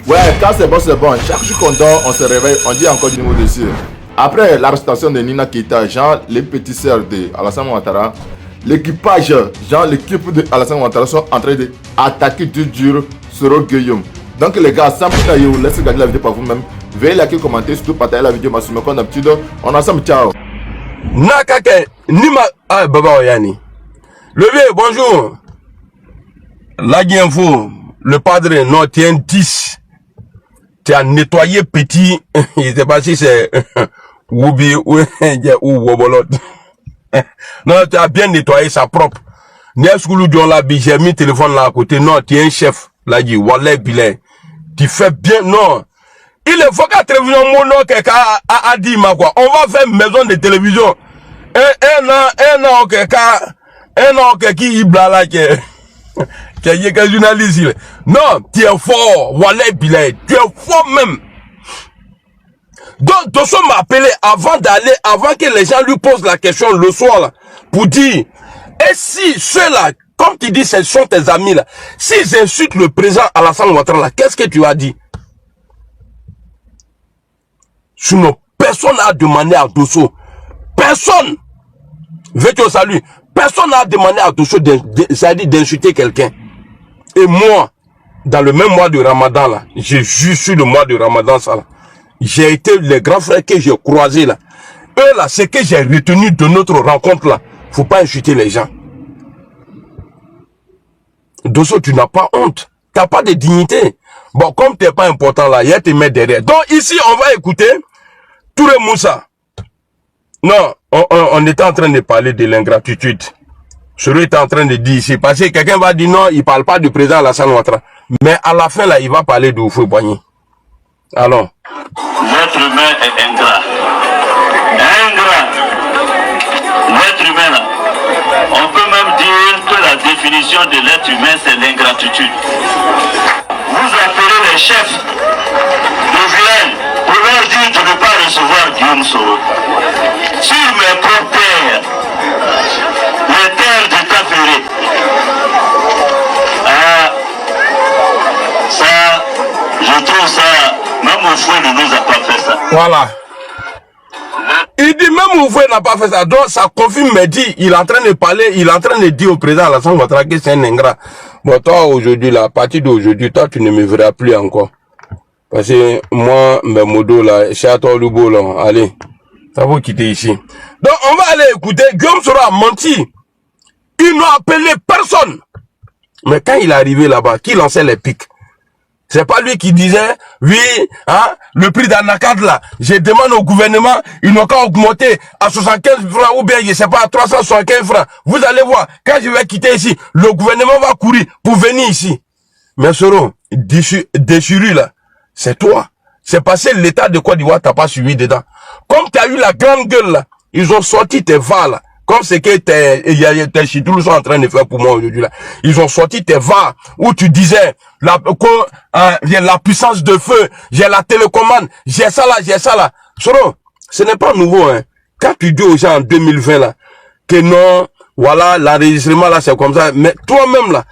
Ouais, quand c'est bon, c'est bon. Chaque jour qu'on dort, on se réveille, on dit encore du nouveau dessus. Après l'arrestation de Nina Keita, genre les petits sœurs de Alassane Ouattara, l'équipage, genre l'équipe de Alassane Ouattara sont en train d'attaquer du dur sur Guillaume. Donc les gars, sans plus tarder, laissez regarder la vidéo par vous-même. Veuillez liker, commenter, surtout partager la vidéo maximum comme d'habitude. On est ensemble, ciao. Nakake, Nima, ah, Baba Oyani. Levé, bonjour. La info, le padre, non, tu es un 10. Tu as nettoyé petit. Il était pas si c'est Woubi ou Wobolot. Non, tu as bien nettoyé ça propre. N'est-ce que la j'ai mis le téléphone là à côté. Non, tu es un chef. Là, dit, Wallah, Bilay. Tu fais bien, non. Il faut qu'à la télévision, mon nom, quelqu'un a dit, ma quoi. On va faire une maison de télévision. Un an, quelqu'un, il blala, qui est journaliste. Non, tu es fort. Wallah, Bilay. Tu es fort même. Donc, Dosso m'a appelé avant que les gens lui posent la question le soir, là, pour dire, et si ceux-là, comme tu dis, ce sont tes amis, là, s'ils insultent le président Alassane Ouattara, là, qu'est-ce que tu as dit? Sinon, personne n'a demandé à Dosso. Personne. Veux-tu au salut? Personne n'a demandé à Dosso d'insulter quelqu'un. Et moi, dans le même mois de Ramadan, là, j'ai juste eu le mois de Ramadan, ça, là. J'ai été les grands frères que j'ai croisés là. Eux là, ce que j'ai retenu de notre rencontre là, faut pas insulter les gens. Dosso, tu n'as pas honte. Tu n'as pas de dignité. Bon, comme tu n'es pas important là, il y a te mettre derrière. Donc ici, on va écouter Touré Moussa. Non, on était en train de parler de l'ingratitude. Celui est en train de dire ici, parce que quelqu'un va dire non, il ne parle pas du président Alassane Ouattara. Mais à la fin là, il va parler de Houphouët-Boigny. Alors. L'être humain est ingrat. Ingrat. L'être humain, là. On peut même dire que la définition de l'être humain, c'est l'ingratitude. Vous appelez les chefs de vilaine pour leur dire de ne pas recevoir Guillaume Soro. Sur mes propres terres, les terres de Caféré. Ah, ça, je trouve ça. Même Oufoué ne nous a pas fait ça. Voilà. Il dit même Oufoué n'a pas fait ça. Donc ça confirme Mehdi. Il est en train de parler, il est en train de dire au président Alassane Ouattara que c'est un ingrat. Bon, toi aujourd'hui, là, à partir d'aujourd'hui, toi tu ne me verras plus encore. Parce que moi, mes modos là, chez toi Lubo là, allez, ça va quitter ici. Donc on va aller écouter. Guillaume Soro a menti. Ils n'ont appelé personne. Mais quand il est arrivé là-bas, qui lançait les pics? C'est pas lui qui disait, oui, hein, le prix d'Anacad là, je demande au gouvernement, ils n'ont qu'à augmenter à 75 francs ou bien, je sais pas, à 375 francs. Vous allez voir, quand je vais quitter ici, le gouvernement va courir pour venir ici. Mais Soro, déchiré là, c'est toi. C'est passé l'état de Côte d'Ivoire, t'as pas suivi dedans. Comme tu as eu la grande gueule là, ils ont sorti tes VAR là. Comme c'est que tes chitous sont en train de faire pour moi aujourd'hui là. Ils ont sorti tes VAR où tu disais j'ai la puissance de feu, j'ai la télécommande, j'ai ça là. Soro, ce n'est pas nouveau hein. Quand tu dis aux gens en 2020 là que non, voilà, l'enregistrement là c'est comme ça, mais toi-même là,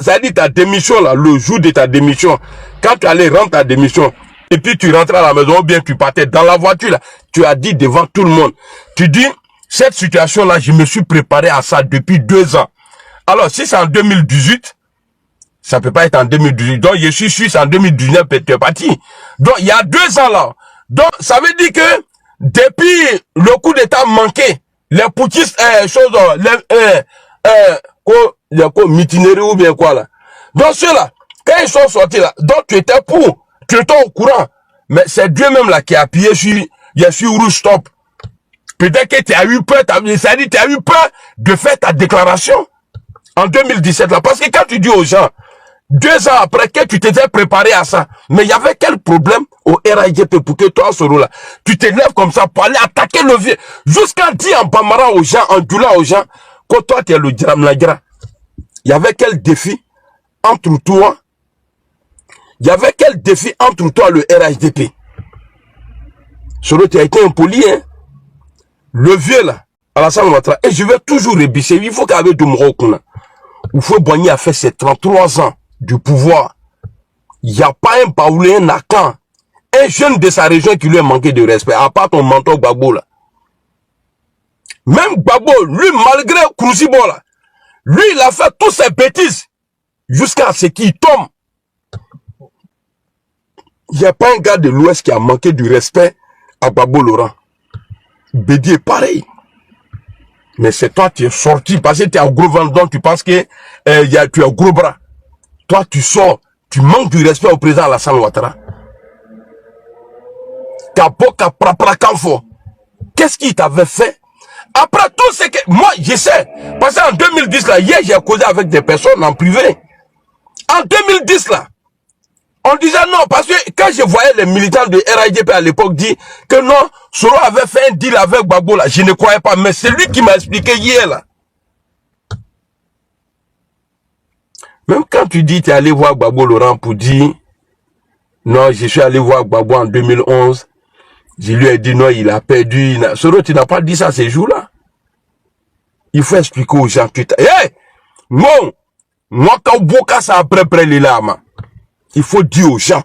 ça dit ta démission là, le jour de ta démission, quand tu allais rendre ta démission, et puis tu rentrais à la maison ou bien tu partais dans la voiture là, tu as dit devant tout le monde, tu dis cette situation-là, je me suis préparé à ça depuis 2 ans. Alors, si c'est en 2018, ça peut pas être en 2018. Donc, je suis suisse en 2019, tu es parti. Donc, il y a 2 ans là. Donc, ça veut dire que depuis le coup d'état manqué, les poutistes, mutinerie ou bien quoi là. Donc, ceux-là, quand ils sont sortis là, donc tu étais au courant. Mais c'est Dieu même là qui a appuyé sur rouge stop. Peut-être que tu as eu peur, c'est-à-dire tu as eu peur de faire ta déclaration en 2017 là. Parce que quand tu dis aux gens, 2 ans après que tu t'étais préparé à ça, mais il y avait quel problème au RIGP pour que toi, Soro là, tu te lèves comme ça pour aller attaquer le vieux, jusqu'à dire en Bambara aux gens, en Djoula aux gens, que toi tu es le Dramnagra. Il y avait quel défi entre toi, le RHDP? Soro, tu as été impoli, hein? Le vieux là, Alassane Ouattara, et je vais toujours rébicher, il faut qu'avec Doumro Kuna, Houphouët-Boigny a fait ses 33 ans du pouvoir. Il n'y a pas un Baoulé, un Nakan, un jeune de sa région qui lui a manqué de respect, à part ton mentor Gbagbo là. Même Gbagbo, lui, malgré Kourouzibo là, lui, il a fait toutes ces bêtises jusqu'à ce qu'il tombe. Il n'y a pas un gars de l'Ouest qui a manqué du respect à Gbagbo Laurent. Bédi est pareil. Mais c'est toi qui es sorti parce que tu es un gros vendeur, tu penses que tu as un gros bras. Toi, tu sors, tu manques du respect au président Alassane Ouattara. Qu'est-ce qu'il t'avait fait? Après tout ce que... Moi, je sais. Parce qu'en 2010, là, hier, j'ai causé avec des personnes en privé. En 2010, là, on disait non, parce que quand je voyais les militants de RIDP à l'époque dire que non, Soro avait fait un deal avec Gbagbo, là, je ne croyais pas. Mais c'est lui qui m'a expliqué hier, là. Même quand tu dis tu es allé voir Gbagbo Laurent pour dire non, je suis allé voir Gbagbo en 2011, je lui ai dit non, il a perdu. Soro, tu n'as pas dit ça ces jours-là. Il faut expliquer aux gens. Hey! Non! Moi, quand Boka ça après les larmes, il faut dire aux gens.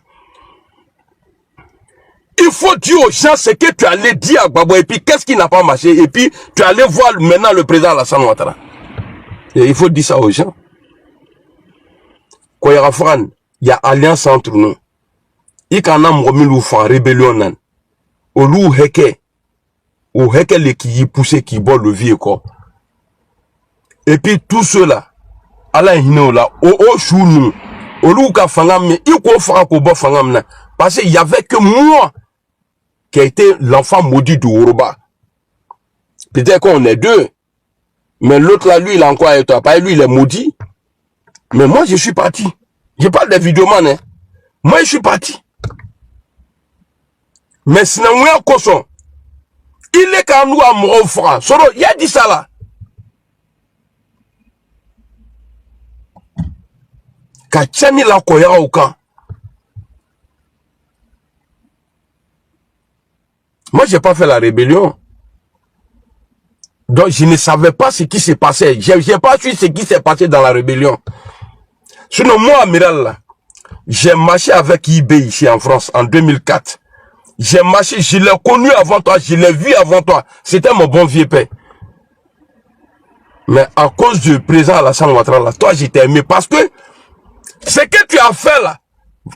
Il faut dire aux gens ce que tu allais dire à Gbagbo et puis qu'est-ce qui n'a pas marché et puis tu allais voir maintenant le président Alassane Ouattara. Et il faut dire ça aux gens. Koyarafran, il y a alliance entre nous. Il y a un rébellion nan. Olu heke. Ou heke le qui y pousse qui boit le vieux corps. Et puis tout cela, ala hino la, o chounou, olu ka fangam, mais il ko fera ko bo fangam na. Parce qu'il y avait que moi qui a été l'enfant maudit du Yoruba. Peut-être qu'on est deux. Mais l'autre là, lui, il a encore été pas lui, il est maudit. Mais moi, je suis parti. Je parle des vidéomans, hein. Moi, je suis parti. Mais sinon, il est quand nous à mon frère. Soro, il a dit ça là. Kachani la koya au camp. Moi, j'ai pas fait la rébellion. Donc, je ne savais pas ce qui s'est passé. J'ai pas su ce qui s'est passé dans la rébellion. Sinon, moi, Amiral, là, j'ai marché avec IB ici en France en 2004. J'ai marché, je l'ai connu avant toi, je l'ai vu avant toi. C'était mon bon vieux père. Mais à cause du président Alassane Ouattara, là, toi, j'étais aimé. Parce que ce que tu as fait là,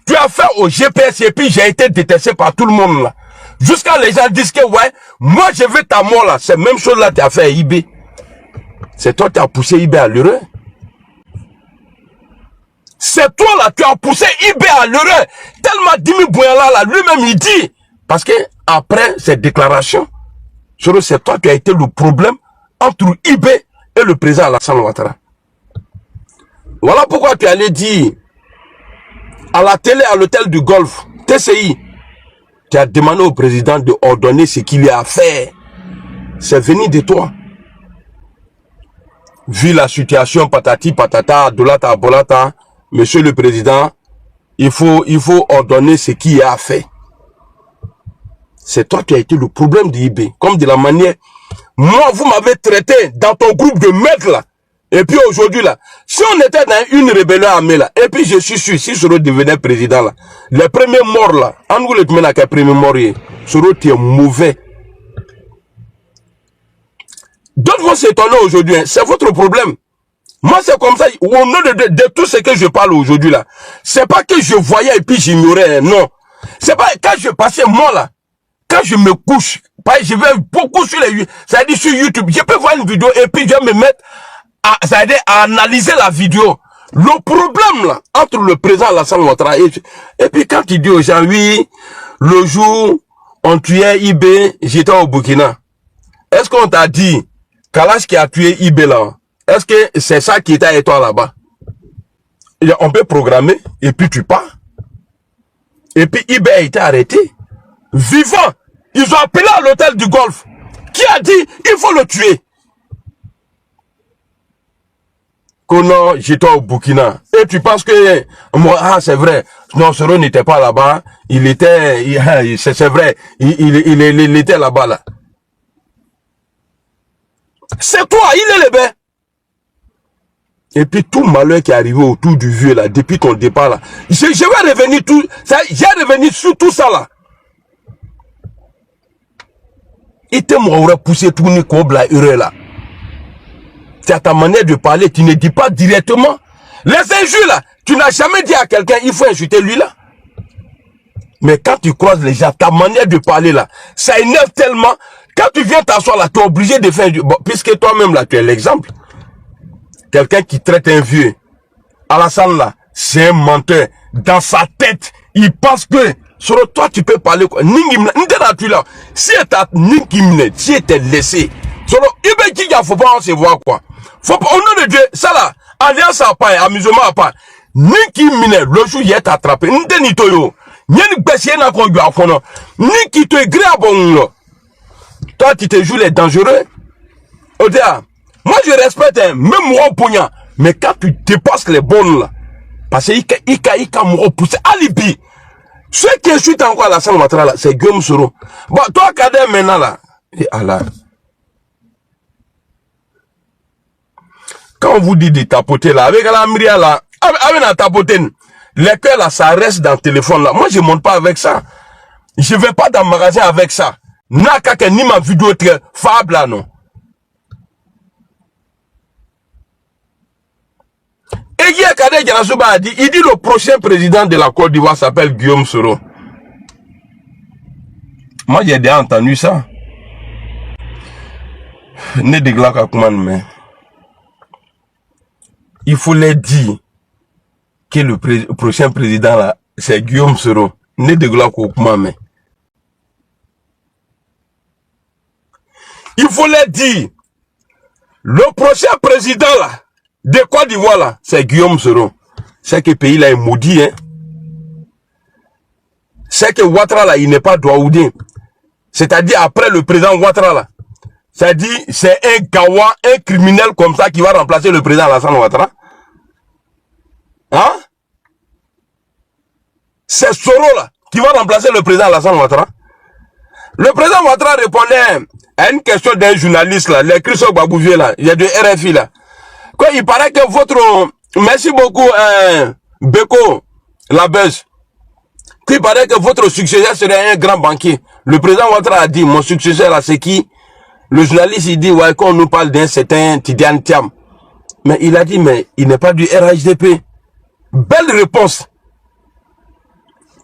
tu as fait au GPS et puis j'ai été détesté par tout le monde là. Jusqu'à les gens disent que ouais, moi je veux ta mort là. C'est même chose là tu as fait à IB. C'est toi qui as poussé IB à l'heureux. C'est toi là, tu as poussé IB à l'heureux. Tellement Dimi Bouyala là, lui-même il dit. Parce que après cette déclaration, c'est toi qui as été le problème entre IB et le président Alassane Ouattara. Voilà pourquoi tu allais dire à la télé, à l'hôtel du Golfe, TCI, tu as demandé au président de ordonner ce qu'il y a à faire. C'est venu de toi. Vu la situation, patati, patata, dolata, bolata, monsieur le président, il faut ordonner ce qu'il y a à faire. C'est toi qui as été le problème d'IB. Comme de la manière, moi, vous m'avez traité dans ton groupe de mecs là. Et puis aujourd'hui là, si on était dans une rébellion armée là, et puis je suis sûr, si Soro devenait président là, les premiers morts là, en vous le tenez là, premier mort, Soro, tu es mauvais. D'autres vont s'étonner aujourd'hui, hein, c'est votre problème. Moi c'est comme ça, au nom de tout ce que je parle aujourd'hui là, c'est pas que je voyais et puis j'ignorais, hein, non. C'est pas quand je passais moi là, quand je me couche, je vais beaucoup sur les, c'est-à-dire sur YouTube, je peux voir une vidéo et puis je vais me mettre c'est-à-dire à analyser la vidéo. Le problème là, entre le président Alassane Ouattara et puis quand il dit aux gens, oui, le jour on tuait IB, j'étais au Burkina. Est-ce qu'on t'a dit, Kalash qui a tué IB là, est-ce que c'est ça qui était avec toi là-bas? On peut programmer et puis tu pars. Et puis IB a été arrêté. Vivant, ils ont appelé à l'hôtel du Golfe. Qui a dit, il faut le tuer? Non, j'étais au Burkina. Et tu penses que moi, ah c'est vrai, non, Soro n'était pas là-bas, il était, c'est vrai, il était là-bas là. C'est toi, il est le ben. Et puis tout malheur qui est arrivé autour du vieux là, depuis ton départ là. Je vais revenir tout, j'ai revenu sur tout ça là. Et tu m'aurais poussé tout ni comme la heure là. C'est à ta manière de parler, tu ne dis pas directement. Les injures là, tu n'as jamais dit à quelqu'un, il faut insulter lui là. Mais quand tu croises les gens, ta manière de parler là, ça énerve tellement. Quand tu viens t'asseoir là, tu es obligé de faire bon, puisque toi-même là, tu es l'exemple. Quelqu'un qui traite un vieux, Alassane là, c'est un menteur. Dans sa tête, il pense que sur toi tu peux parler quoi. Si tu étais laissé, sur il faut pas se voir quoi. Faut pas, au nom de Dieu, ça là, alliance à part, amusement à part. Niki mine, le jour il est attrapé. N'deni toyo. N'yeni bessier na ko yu afono. Niki to gré à bon. Toi tu te joues les dangereux. Odia, moi je respecte même moi pognon. Mais quand tu dépasses les bonnes là, parce que Ika m'a poussé alibi. Ceux qui insultent encore Alassane Ouattara là, c'est Guillaume Soro. Bon, toi Kader maintenant là, et Allah. Quand on vous dit de tapoter là, avec la Myria là, avec la tapoter, les cœurs là, ça reste dans le téléphone là. Moi je monte pas avec ça. Je vais pas dans le magasin avec ça. N'a ni ma vidéo très fable là non. Et hier, Kader Djanasouba a dit, il dit le prochain président de la Côte d'Ivoire s'appelle Guillaume Soro. Moi, j'ai déjà entendu ça. Ne dégla Kakouman, mais il faut leur dire que le prochain président là, c'est Guillaume Soro. Ne dégla Kakouman, mais il faut leur dire, le prochain président là, de Côte d'Ivoire là, c'est Guillaume Soro. C'est que le pays là est maudit, hein. C'est que Ouattara là, il n'est pas Douaoudin. C'est-à-dire après le président Ouattara là. C'est-à-dire, c'est un gawa, un criminel comme ça qui va remplacer le président Alassane Ouattara. Hein? C'est Soro là, qui va remplacer le président Alassane Ouattara. Le président Ouattara répondait à une question d'un journaliste là, les Christophe Babouvier là, il y a de RFI là. Quoi, il paraît que votre... Merci beaucoup, Beko, la buzz. Il paraît que votre successeur serait un grand banquier. Le président Ouattara a dit, mon successeur là, c'est qui? Le journaliste, il dit, ouais, quand on nous parle d'un certain Tidiane Thiam. Mais il a dit, mais il n'est pas du RHDP. Belle réponse.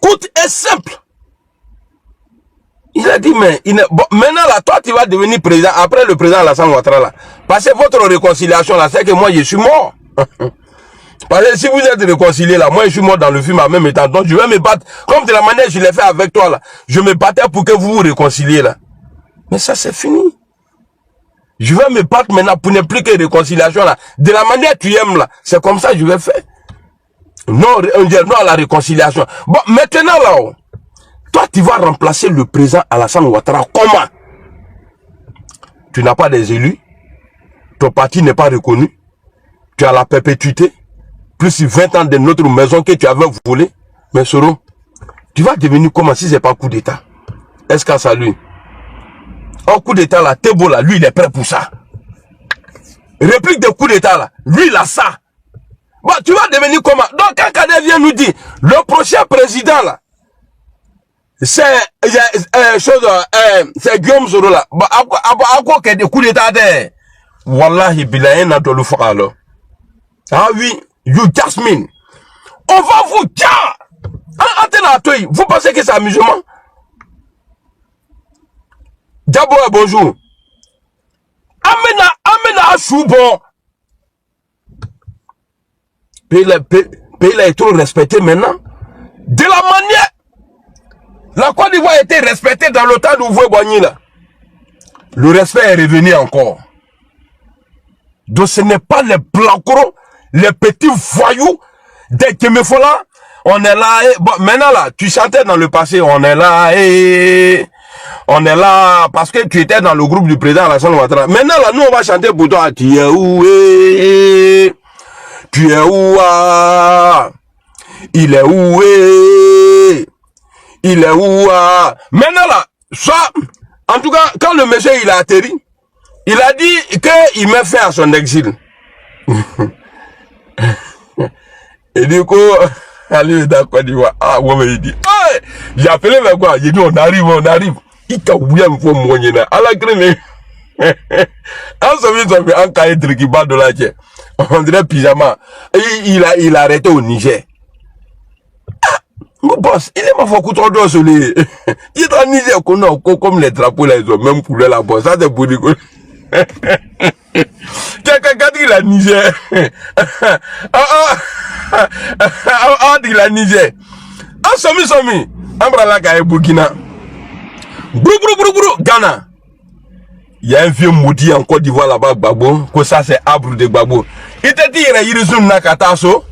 Courte et simple. Il a dit, mais bon, maintenant là, toi tu vas devenir président, après le président Alassane Ouattara là. Parce que votre réconciliation là, c'est que moi je suis mort. Parce que si vous êtes réconcilié là, moi je suis mort dans le film en même temps. Donc je vais me battre, comme de la manière que je l'ai fait avec toi là. Je me battais pour que vous vous réconciliez là. Mais ça c'est fini. Je vais me battre maintenant pour ne plus que réconciliation là. De la manière que tu aimes là, c'est comme ça que je vais faire. Non, on dit non à la réconciliation. Bon, maintenant là, toi, tu vas remplacer le président Alassane Ouattara. Comment? Tu n'as pas des élus. Ton parti n'est pas reconnu. Tu as la perpétuité. Plus de 20 ans de notre maison que tu avais volé. Mais Soro, tu vas devenir comment si ce n'est pas coup d'état? Est-ce qu'à ça lui? Un coup d'état là, Tebo là, lui il est prêt pour ça. Réplique de coup d'état là, lui il a ça. Bon, tu vas devenir comment? Donc quand Kader vient nous dire, le prochain président là, c'est Guillaume Soro là. À quoi qu'il y a des coups d'état de Wallahi bilayen na dolu alors. Ah oui, you Jasmine. On va vous dire. Vous pensez que c'est amusement? D'abord, bonjour. Amena Choubon. Pays là est trop respecté maintenant. De la manière. La Côte d'Ivoire a été respectée dans le temps d'Ouvoué Boigny là. Le respect est revenu encore. Donc ce n'est pas les blancos, les petits voyous des Kemefola. On est là. Bon, maintenant là, tu chantais dans le passé, on est là. On est là parce que tu étais dans le groupe du président Alassane Ouattara. Maintenant là, nous on va chanter pour toi. Tu es où? Tu es où? Il est où? Il est où? Maintenant là, soit, en tout cas, quand le monsieur il a atterri, il a dit qu'il met fin à son exil. Et du coup, allez dans Côte d'Ivoire. Ah, ouais, mais il dit, hey! J'ai appelé vers quoi? J'ai dit, on arrive. Il t'a oublié un peu mon yéna. À la grille, en somme, en cahier de qui bat de la tête. On dirait pyjama. Et il a arrêté au Niger. Mon boss, il est ma foi contre toi sur les. Il est en Niger, comme les drapeaux, là, ils ont même coulé la bosse. Ça, c'est pour dire que. Quelqu'un dit la Niger. Dit la Niger. En somme, Ambrala Gaye Burkina. Brou, Ghana. Il y a un vieux maudit en Côte d'Ivoire là-bas, Gbagbo, que ça c'est Abrou de Gbagbo. Il te dit, il y a Yirisun Nakataso.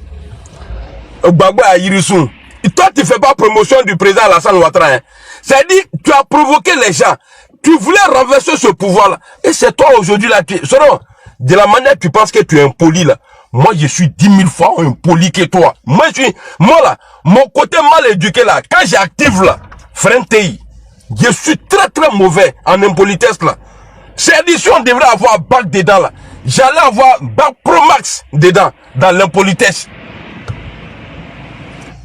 Gbagbo a Yirisun. Et toi, tu fais pas promotion du président Alassane Ouattara. Hein. C'est-à-dire, tu as provoqué les gens. Tu voulais renverser ce pouvoir-là. Et c'est toi aujourd'hui là. De la manière tu penses que tu es impoli là. Moi, je suis 10 000 fois impoli que toi. Moi là, mon côté mal éduqué là, quand j'active là, Frentei, je suis très mauvais en impolitesse là. C'est-à-dire, si on devrait avoir bac dedans là, j'allais avoir bac pro max dedans, dans l'impolitesse.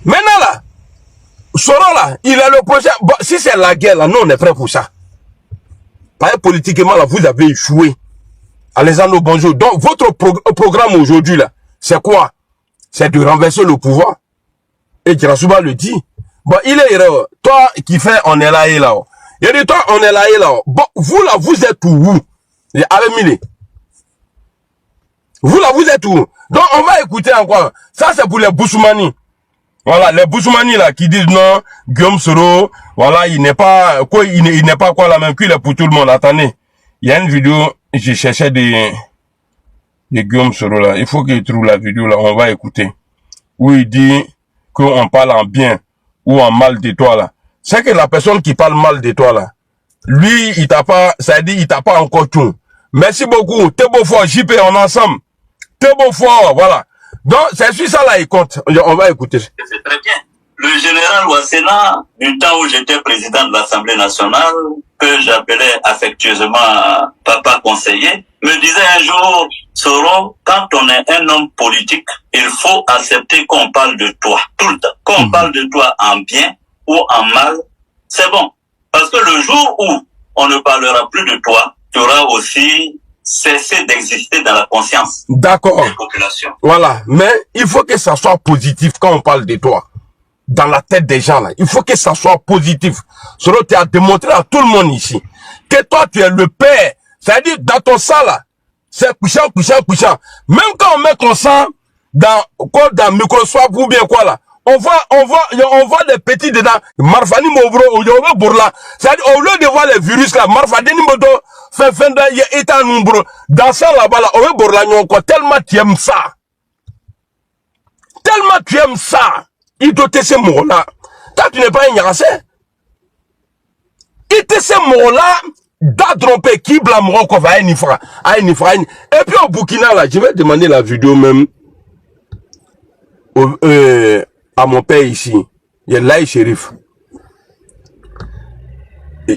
Maintenant là, Soro là, il a le projet. Bon, si c'est la guerre là, nous on est prêts pour ça. Pas politiquement là, vous avez échoué. Alessandro, bonjour. Donc votre programme aujourd'hui là, c'est quoi? C'est de renverser le pouvoir. Et Kirasuba le dit. Bon, il est erreur. Toi qui fais on est là et là. Il dit toi on est là et là. Bon, vous là, vous êtes où? Avec Milé. Vous là, vous êtes où? Donc on va écouter encore. Ça c'est pour les Boussoumani. Voilà, les Boussoumani là qui disent non, Guillaume Soro, voilà, il n'est pas quoi, il n'est pas quoi la même qu'il est pour tout le monde. Attendez, il y a une vidéo, j'ai cherché de Guillaume Soro là. Il faut qu'il trouve la vidéo là, on va écouter. Où il dit qu'on parle en bien ou en mal de toi là. C'est que la personne qui parle mal de toi là, lui, il t'a pas, ça dit, il t'a pas encore tout. Merci beaucoup. T'es beau fort, JP, on est ensemble. T'es beau fort, voilà. Donc, c'est sur ça là, il compte. On va écouter. C'est très bien. Le général Ouassena, du temps où j'étais président de l'Assemblée nationale, que j'appelais affectueusement papa conseiller, me disait un jour, Soro, quand on est un homme politique, il faut accepter qu'on parle de toi, tout le temps. Qu'on parle de toi en bien ou en mal, c'est bon. Parce que le jour où on ne parlera plus de toi, tu auras aussi cessé d'exister dans la conscience d'accord des populations. Voilà, mais il faut que ça soit positif quand on parle de toi. Dans la tête des gens là, il faut que ça soit positif. Solo, tu as démontré à tout le monde ici que toi tu es le père. C'est-à-dire dans ton sang là, c'est couchant. Même quand on met ton sang dans Microsoft ou bien quoi là, on voit des petits dedans. Marfani Mobro, Oyobe Bourla. C'est-à-dire au lieu de voir les virus là, Marfani Modo, fait état nombre. Dans ça là-bas là, Oyobe Bourla, tellement tu aimes ça. Tellement tu aimes ça. Il doit te ces mots-là. Toi, tu n'es pas un Yarassé. Il te ces mots-là, d'adromper qui blâmera qu'on va à une ifra. Et puis au Burkina, là, je vais demander la vidéo même à mon père ici. Il y a Laï Chérif.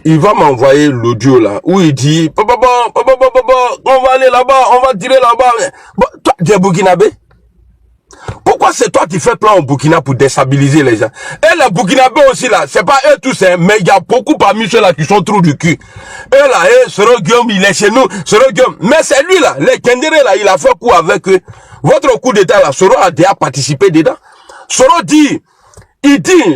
Il va m'envoyer l'audio là, où il dit, papa, on va aller là-bas, on va tirer là-bas. Bon, toi, tu es burkinabé? Pourquoi c'est toi qui fais plan au Burkina pour déstabiliser les gens? Et les Burkinabés aussi là, c'est pas eux tous, hein, mais il y a beaucoup parmi ceux-là qui sont trous du cul. Eux là, Soro Guillaume, il est chez nous, Soro Guillaume. Mais c'est lui là, les Kendere là, il a fait coup avec eux. Votre coup d'état là, Soro a déjà participé dedans. Soro dit,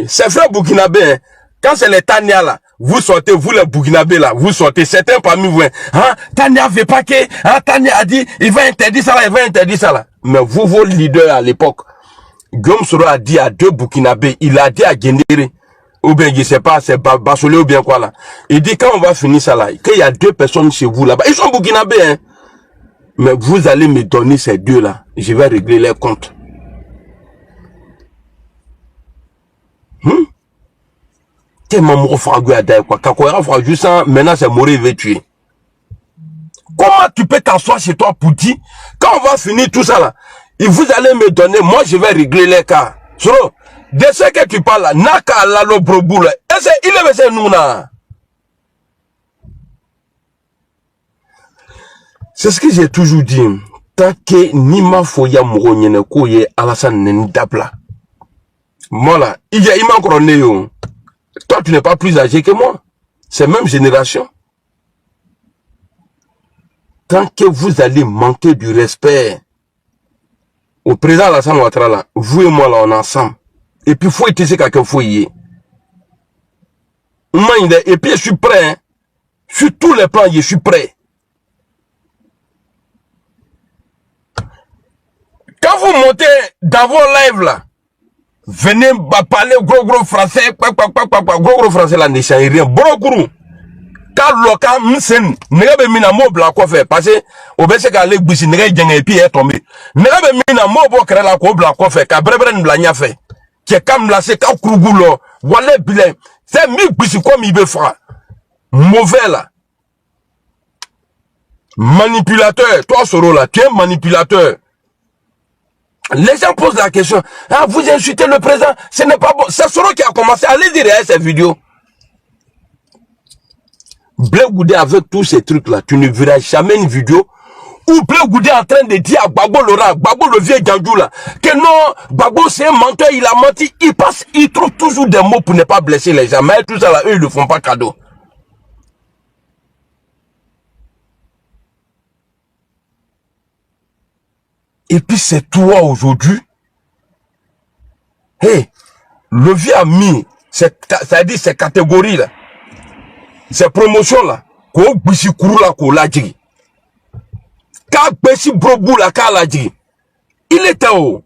c'est frère Burkinabé, hein, quand c'est les Tania là, vous sortez, vous les Burkinabés là, vous sortez, certains parmi vous, hein, Tania veut pas que, hein, Tania a dit, il va interdire ça là, Mais vous, vos leaders à l'époque, Guillaume Soro a dit à 2 Burkinabés, il a dit à Gendere, ou bien je sais pas, c'est Basolé ou bien quoi là, il dit quand on va finir ça là, qu'il y a 2 personnes chez vous là-bas, ils sont Burkinabés, hein, mais vous allez me donner ces 2 là, je vais régler les comptes. Maintenant c'est mourir veut tuer. Comment tu peux t'asseoir chez toi pour dire, quand on va finir tout ça là, et vous allez me donner, moi je vais régler les cas. Soro, de ce que tu parles là, naka lalo brobou là, il est nous là. C'est ce que j'ai toujours dit. tant que Nima Foya Mouronyene Koye Alassane Ndabla. Moi là, il m'a encore né. Toi, tu n'es pas plus âgé que moi. C'est même génération. Tant que vous allez manquer du respect au président Alassane Ouattara là, vous et moi là, on est ensemble. Et puis, il faut être quelqu'un fouillé. Et puis, je suis prêt. Hein. Sur tous les plans, je suis prêt. Quand vous montez dans vos lives là, venez parler gros français, gros français là, ne change rien. Brogou. Quand l'oka m'sen, n'est pas mina mo bla quoi faire. Parce que, au baisse qu'à l'église, n'est pas et puis est tombé. N'est pas mina mo bo créer la quoi bla quoi faire. Qu'à brèbre n'blania fait. Qui est comme là, c'est quand Krougulo, voilà bilan. C'est mi bisi comme il veut faire. Mauvais là. Manipulateur. Toi, Soro là, tu es manipulateur. Les gens posent la question. Ah, vous insultez le président. Ce n'est pas bon. C'est Soro qui a commencé. Allez dire à cette vidéo. Blé Goudé avec tous ces trucs là, tu ne verras jamais une vidéo où Blé Goudé est en train de dire à Gbagbo Laurent, Gbagbo le vieux Gandou là, que non, Gbagbo c'est un menteur, il a menti, il trouve toujours des mots pour ne pas blesser les gens. Mais tout ça là, eux ils ne font pas cadeau. Et puis c'est toi aujourd'hui. Hey, le vieux a mis, ça dit ces catégories là. Ces promotions là, qu'on bisi kourou là, qu'on l'a dit. Quand bisi brobou là, qu'on l'a dit. Il était où?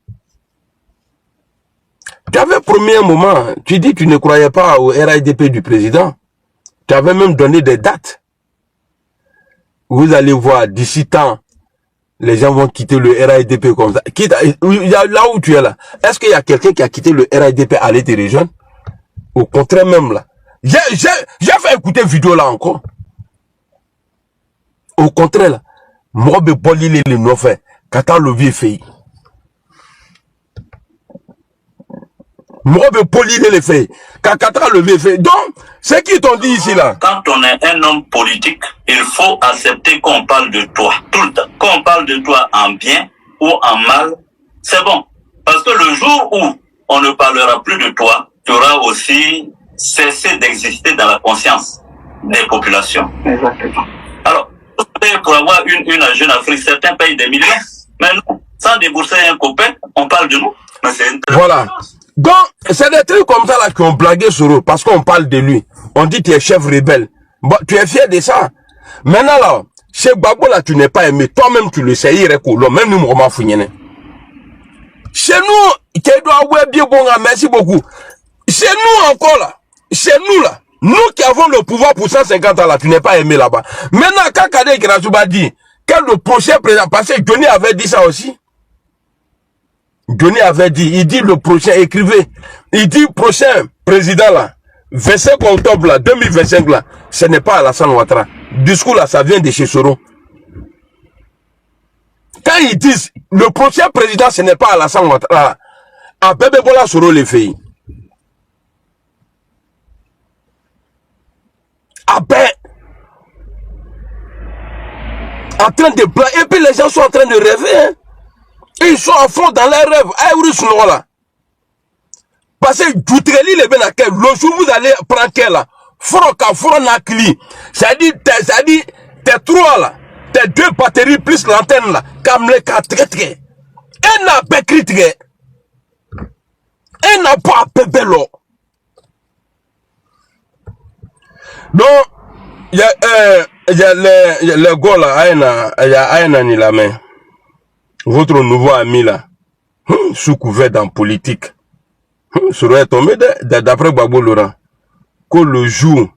Tu avais promis un moment, tu dis que tu ne croyais pas au RAIDP du président. Tu avais même donné des dates. Vous allez voir, d'ici temps, les gens vont quitter le RAIDP comme ça. Là où tu es là, est-ce qu'il y a quelqu'un qui a quitté le RAIDP à l'été région? Au contraire même là. J'ai fait écouter vidéo là encore. Au contraire là, moi be boli les no fait, kata le vieux fait. Moi be boli les fait, kata le vieux fait. Donc, c'est qui t'ont dit ici là? Quand on est un homme politique, il faut accepter qu'on parle de toi tout le temps. Quand on parle de toi en bien ou en mal, c'est bon. Parce que le jour où on ne parlera plus de toi, tu auras aussi cesser d'exister dans la conscience des populations. Exactement. Alors, pour avoir une Jeune Afrique, certains payent des millions, mais nous, sans débourser un copain, on parle de nous. Mais voilà. Donc, c'est des trucs comme ça là qui ont blagué sur eux, parce qu'on parle de lui. On dit tu es chef rebelle. Bon, tu es fier de ça. Maintenant là, chez Gbagbo là, tu n'es pas aimé. Toi-même, tu le sais, il est cool. Même nous, on m'a fouillé. Chez nous, merci beaucoup. Chez nous encore là, chez nous là, nous qui avons le pouvoir pour 150 ans là, tu n'es pas aimé là-bas. Maintenant, quand Kadé Grasouba dit que le prochain président, parce que Johnny avait dit ça aussi. Johnny avait dit, il dit le prochain, écrivez, il dit prochain président là, 25 octobre là, 2025 là, ce n'est pas Alassane Ouattara. Discours là, ça vient de chez Soro. Quand ils disent le prochain président, ce n'est pas Alassane Ouattara, à Bébé Bola Soro les fait. Ah ben, en train de plaire. Et puis les gens sont en train de rêver. Hein. Ils sont à fond dans leurs rêves. Là. Parce que le jour où vous allez prendre quel là, ça dit, t'es trois là, t'es deux batteries plus l'antenne là, comme les quatre. Et n'a pas critique. Et n'a pas bébé là. Donc, il y a les gars là, il y a Aïna ni la main. Votre nouveau ami là, sous couvert dans politique, serait tombé d'après Gbagbo Laurent, que le jour,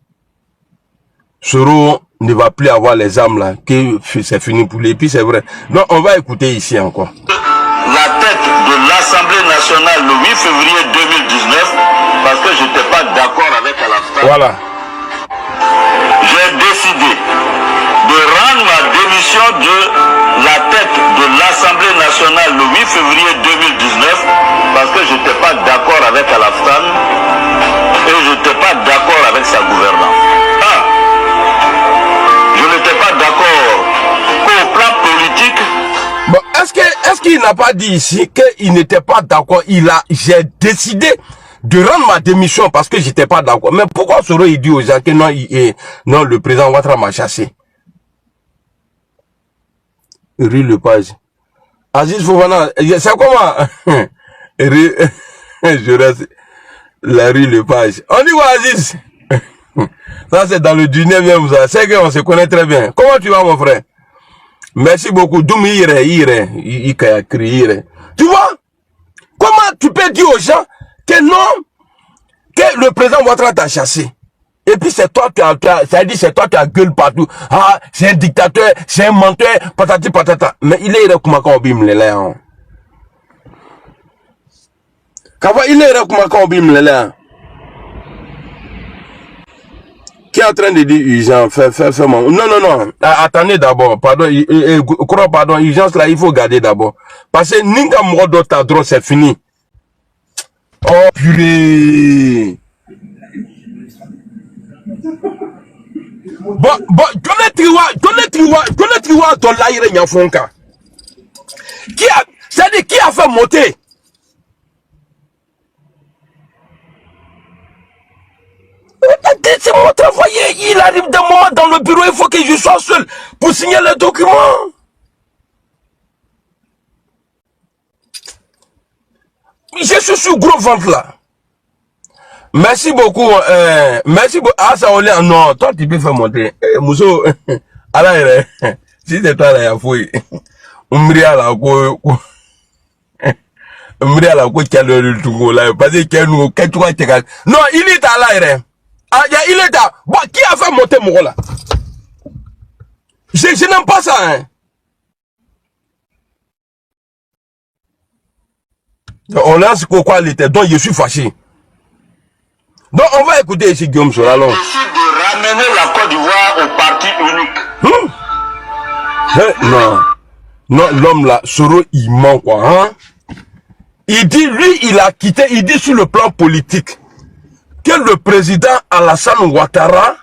Soro ne va plus avoir les âmes là, que c'est fini pour lui. Et puis c'est vrai. Donc on va écouter ici encore. La tête de l'Assemblée nationale le 8 février 2019, parce que je n'étais pas d'accord avec Alassane. Voilà. J'ai décidé de rendre ma démission de la tête de l'Assemblée nationale le 8 février 2019 parce que je n'étais pas d'accord avec Alassane et je n'étais pas d'accord avec sa gouvernance. Je n'étais pas d'accord qu'au plan politique. Bon, S'il n'a pas dit ici qu'il n'était pas d'accord, j'ai décidé de rendre ma démission parce que j'étais pas d'accord. Mais pourquoi Soro il dit aux gens que non, non, le président Ouattara m'a chassé? Rue Lepage. Aziz Fofana, c'est comment? Je reste la rue Lepage. On dit quoi, Aziz? Ça, c'est dans le 19e, ça. C'est qu'on se connaît très bien. Comment tu vas, mon frère? Merci beaucoup. Doum, il crié. Tu vois? Comment tu peux dire aux gens que non, que le président Ouattara t'a chassé? Et puis c'est toi c'est toi qui as gueule partout. Ah, c'est un dictateur, c'est un menteur, patati patata. Mais il est comme quand on bim les là. Il est comme quand on bim les là. Qui est en train de dire urgence, fais moi. Non. Attendez d'abord, pardon, pardon, urgence là, il faut garder d'abord. Parce que Ninga Mrodo Tadro, c'est fini. Oh purée. Bon, Triwa, ton laïre Nyafonka. C'est-à-dire, qui a fait monter? C'est mon travail, il arrive d'un moment dans le bureau, il faut que je sois seul pour signer les documents. Je suis sur gros ventre là. Merci beaucoup. Merci beaucoup. Ah, ça olé. Non, toi, tu peux faire monter. Mousso, alors, si c'est toi, là, il y a fouille. Umria là, quoi. Umria là, quoi, quel le Togo là. Parce que nous, quel toi, non, il est à l'air. Ah, il est là. Bon, qui a fait monter mon là? Je n'aime pas ça, hein. On lance quoi l'été. Donc, je suis fâché. Donc, on va écouter ici Guillaume Soro. On décide de ramener la Côte d'Ivoire au parti unique. Non, l'homme là, Soro, il ment quoi, hein? Il dit, lui, il a quitté, il dit sur le plan politique, que le président Alassane Ouattara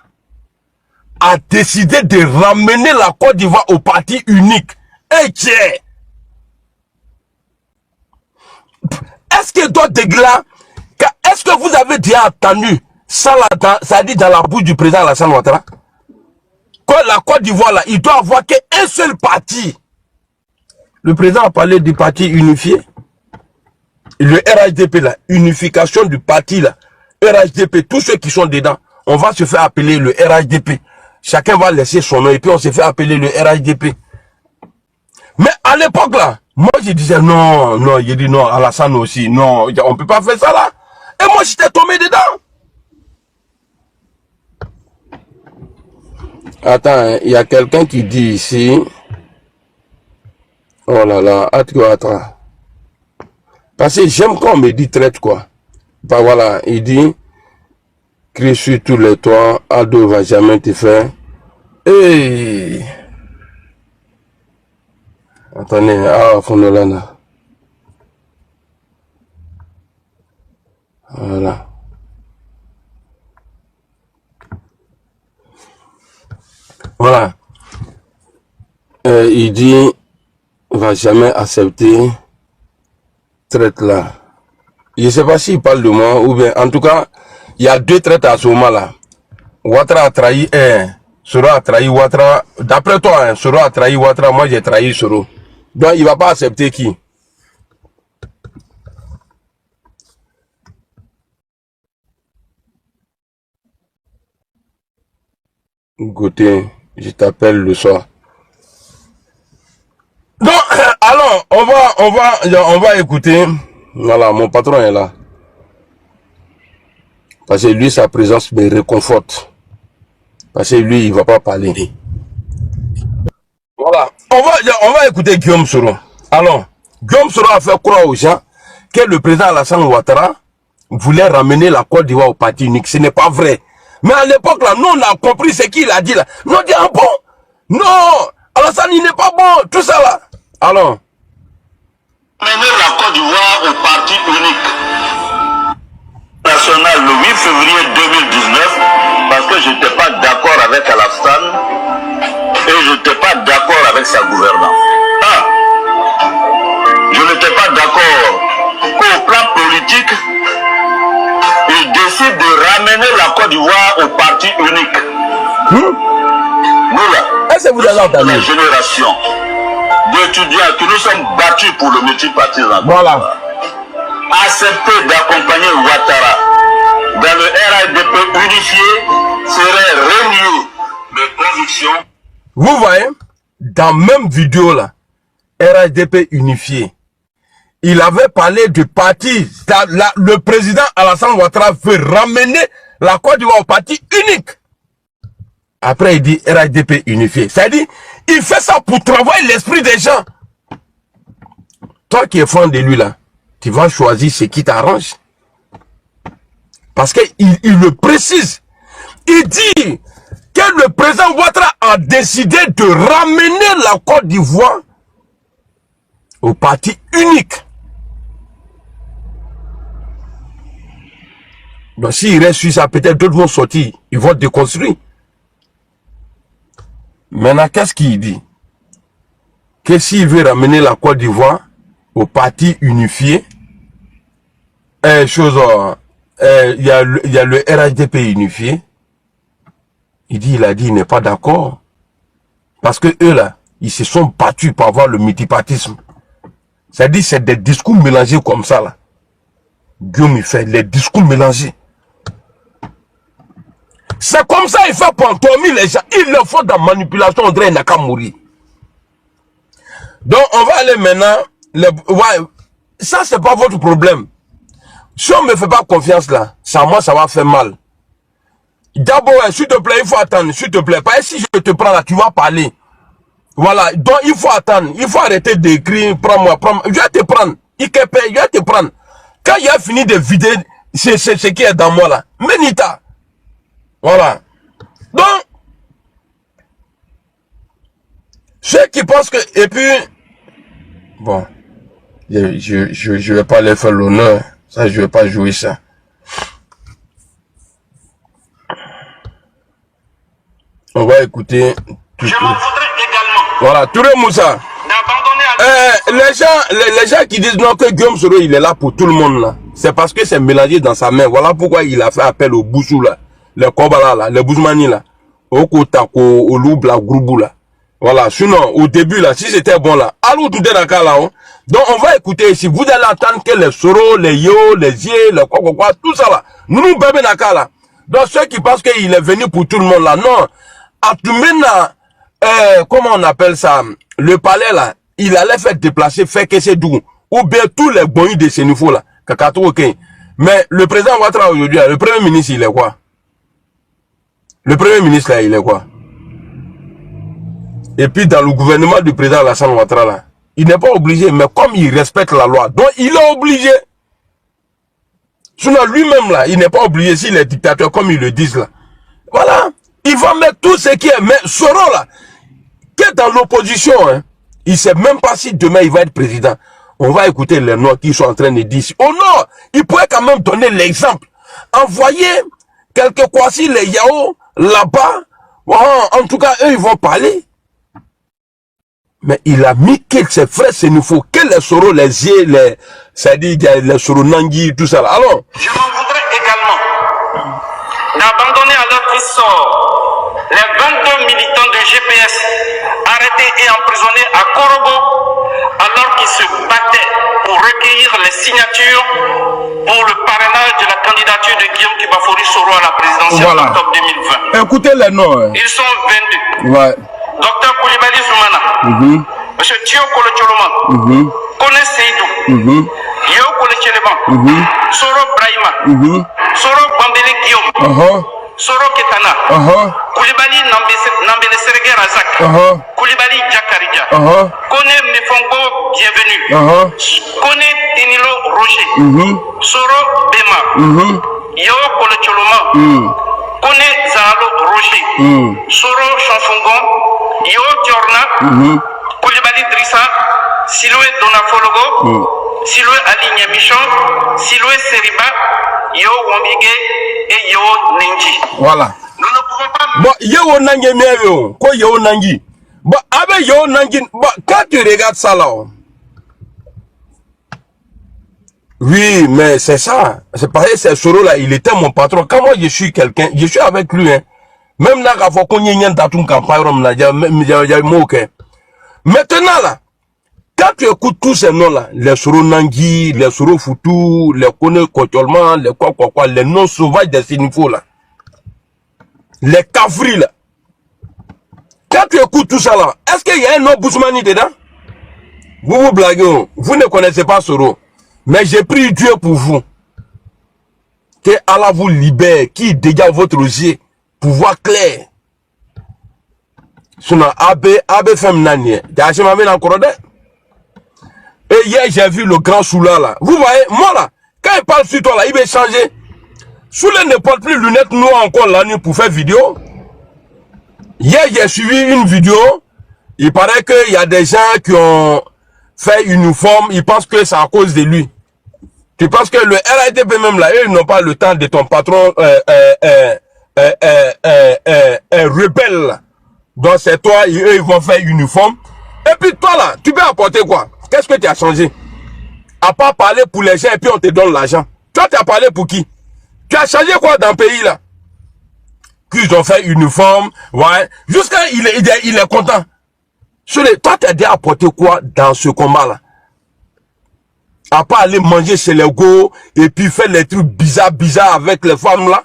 a décidé de ramener la Côte d'Ivoire au parti unique. Et tiens! Est-ce que toi, Degla, est-ce que vous avez déjà entendu ça là, ça dit dans la bouche du président Alassane Ouattara? Quand la Côte d'Ivoire là, il doit avoir qu'un seul parti. Le président a parlé du parti unifié. Le RHDP là, unification du parti là. RHDP, tous ceux qui sont dedans, on va se faire appeler le RHDP. Chacun va laisser son nom et puis on se fait appeler le RHDP. Mais à l'époque là, moi je disais non, il dit non, Alassane aussi, non, on peut pas faire ça là. Et moi j'étais tombé dedans. Attends, il y a quelqu'un qui dit ici. Oh là là, attends. Parce que j'aime quand on me dit traite quoi. Bah voilà, il dit, crie sur tous les toits, Aldo va jamais te faire. Hey. Attendez, Fonolana. Voilà. Voilà. Il dit, va jamais accepter traite là. Je ne sais pas s'il parle de moi ou bien, en tout cas, il y a deux traites à ce moment-là. Ouattara a trahi Soro a trahi Ouattara. D'après toi, Soro a trahi Ouattara, moi j'ai trahi Soro. Donc il ne va pas accepter qui? Gauthier, je t'appelle le soir. Donc, alors, on va écouter. Voilà, mon patron est là. Parce que lui, sa présence me réconforte. Parce que lui, il ne va pas parler. Voilà, on va écouter Guillaume Soro. Alors, Guillaume Soro a fait croire aux gens que le président Alassane Ouattara voulait ramener la Côte d'Ivoire au parti unique. Ce n'est pas vrai. Mais à l'époque, là, nous, on a compris ce qu'il a dit là. Nous, on dit, ah bon? Non, Alassane, il n'est pas bon, tout ça là. Alors, Ramener la Côte d'Ivoire au parti unique national le 8 février 2019 parce que je n'étais pas d'accord avec Alassane et je n'étais pas d'accord avec sa gouvernance. d'Ivoire au parti unique. Nous là, est-ce que vous avez entendu? La génération d'étudiants que nous sommes battus pour le multipartisme. Voilà. Accepter d'accompagner Ouattara dans le RHDP unifié serait renier mes convictions. Vous voyez, dans la même vidéo là, RHDP unifié, il avait parlé du parti, le président Alassane Ouattara veut ramener la Côte d'Ivoire au parti unique. Après il dit RHDP unifié, c'est-à-dire il fait ça pour travailler l'esprit des gens. Toi qui es fan de lui là, tu vas choisir ce qui t'arrange. Parce qu'il le précise. Il dit que le président Ouattara a décidé de ramener la Côte d'Ivoire au parti unique. Donc s'il reste sur ça, peut-être d'autres vont sortir. Ils vont déconstruire. Maintenant, qu'est-ce qu'il dit? Que s'il veut ramener la Côte d'Ivoire au parti unifié, il y a le RHDP unifié. Il a dit il n'est pas d'accord. Parce que eux là, ils se sont battus pour avoir le multipartisme. C'est-à-dire c'est des discours mélangés comme ça là. Guillaume il fait les discours mélangés. C'est comme ça il fait pantomimer les gens. Il le faut dans la manipulation, on dirait qu'il n'a qu'à mourir. Donc on va aller maintenant. Ouais, ça c'est pas votre problème. Si on ne me fait pas confiance là, moi ça va faire mal. D'abord, s'il te plaît, il faut attendre, s'il te plaît. Pas si je te prends là, tu vas parler. Voilà, donc il faut attendre, il faut arrêter d'écrire, prends-moi, je vais te prendre. Je vais te prendre. Quand il a fini de vider ce qui est dans moi là, Menita. Voilà. Donc, ceux qui pensent que, et puis, bon, je vais pas les faire l'honneur, ça je vais pas jouer ça. On va écouter. Je m'en voudrais également. Voilà, Touré Moussa. Les gens qui disent non que Guillaume Soro il est là pour tout le monde là, c'est parce que c'est mélangé dans sa main. Voilà pourquoi il a fait appel aux Boussou là, les Kobala là, les Bouzmani là, au Kotako, au Loubla, Groubou là. Voilà, sinon au début là, si c'était bon là, allô tout est d'accord là. Hein? Donc on va écouter ici, vous allez entendre que les Soro, les Yo, les Yé, les quoi, tout ça là, nous bébé d'accord là. Donc ceux qui pensent qu'il est venu pour tout le monde là, non. Atumena, comment on appelle ça, le palais là, il allait faire déplacer, faire que c'est doux, ou bien tous les bons de ce niveau là, kakato ok. Mais le président Ouattara aujourd'hui, le premier ministre il est quoi? Le premier ministre là il est quoi? Et puis dans le gouvernement du président Alassane Ouattara là, il n'est pas obligé, mais comme il respecte la loi, donc il est obligé. Sinon lui-même là, il n'est pas obligé s'il est dictateur comme ils le disent là. Voilà. Il va mettre tout ce qui est, mais Soro là, qui est dans l'opposition, hein, il ne sait même pas si demain il va être président. On va écouter les Noirs qui sont en train de dire, oh non, il pourrait quand même donner l'exemple. Envoyer quelquefois si les Yao là-bas, en tout cas eux ils vont parler. Mais il a mis que ses frères, c'est nous faut que les Soro, les Yé, c'est-à-dire les Soro Nangui, tout ça là. Alors, je m'en voudrais également d'abandonner à leur triste sort les 22 militants de GPS arrêtés et emprisonnés à Korobo alors qu'ils se battaient pour recueillir les signatures pour le parrainage de la candidature de Guillaume Kibafori Soro à la présidentielle d'octobre 2020. Écoutez les noms. Hein. Ils sont 22. Ouais. Docteur Koulibaly Zoumana, Monsieur Thio Kolo Tcholoman, Kone Seydou, Yo Kole Tcheleban, Soro Brahima, Soro Bambele Guillaume, Soro Ketana, Koulibaly Nambele Serge Razak, Koulibaly Djakaridja, Kone Mefongo Bienvenue, Kone Tinilo Roger, Soro Bema, Yo Kole Tcholoman, Kone Zalo Roger, Soro Chanfongon, Yo Diorna, Koulibaly Drissa, Siloué Donafologo, Siloué Aligné Michon, Siloué Seriba, Yo Wambige et Yo Nengi. Voilà. Nous ne pouvons pas... Bon, Yo Nengi Meyo, quoi Yo Nengi? Bon, avec Yo Nengi, bon, quand tu regardes ça là, Oui, mais c'est ça. C'est pareil, c'est Soro là, il était mon patron. Quand moi je suis quelqu'un, je suis avec lui, hein. Même là, quand on y a une campagne, il y a un mot. Maintenant là, quand tu écoutes tous ces noms là, les Soro Nangui, les Soro Foutou, les Kone Kotolman, les quoi, les noms sauvages des Sénifos là, les Kafri là, quand tu écoutes tout ça là, est-ce qu'il y a un nom Bousmani dedans? Vous vous blaguez, vous ne connaissez pas Soro. Mais j'ai pris Dieu pour vous. Que Allah vous libère, qui dégage votre yeux, pour voir clair. Sinon, Abbé Femme Nani, et hier, j'ai vu le grand Soula là. Vous voyez, moi là, quand il parle sur toi là, il va changer. Soula ne porte plus lunettes noires encore la nuit pour faire vidéo. Hier, j'ai suivi une vidéo. Il paraît qu'il y a des gens qui ont fait uniforme. Ils pensent que c'est à cause de lui. Tu penses que le RATP même là, eux, ils n'ont pas le temps de ton patron rebelle. Donc c'est toi, eux, ils vont faire uniforme. Et puis toi là, tu peux apporter quoi? Qu'est-ce que tu as changé? À part parler pour les gens et puis on te donne l'argent. Toi, tu as parlé pour qui? Tu as changé quoi dans le pays là? Qu'ils ont fait uniforme, ouais. Jusqu'à il est content. Toi, tu as déjà apporté quoi dans ce combat là? À part aller manger chez les go et puis faire les trucs bizarres avec les femmes là.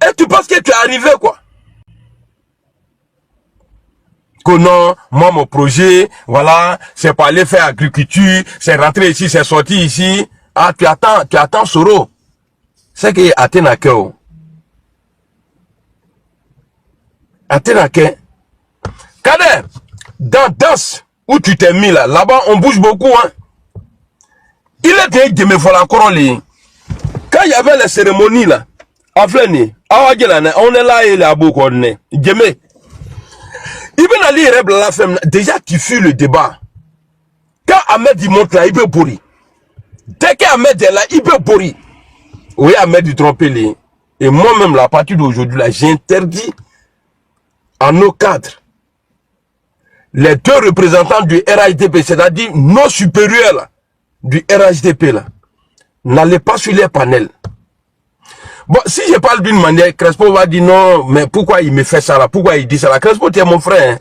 Et tu penses que tu es arrivé quoi? Que non, moi mon projet, voilà, c'est pas aller faire agriculture, c'est rentrer ici, c'est sortir ici. Ah, tu attends Soro. C'est que Athénake. Athénake. Kader, dans danse où tu t'es mis là, là-bas on bouge beaucoup, hein. Il était de me faire la couronne. Quand il y avait les cérémonies là, on est là et là beaucoup on est. Ibn Ali Rebla la femme, déjà tu fuis le débat. Quand Ahmed il monte là, il peut bourrer. Dès qu'Ahmed est là, il peut bourrer. Oui, Ahmed il trompe les. Et moi-même, là, à partir d'aujourd'hui, là, j'ai interdit à nos cadres, les deux représentants du RHDP, c'est-à-dire nos supérieurs là, du RHDP là, n'allez pas sur les panels. Bon, si je parle d'une manière, Crespo va dire non, mais pourquoi il me fait ça là? Pourquoi il dit ça là? Crespo, tu es mon frère. Hein?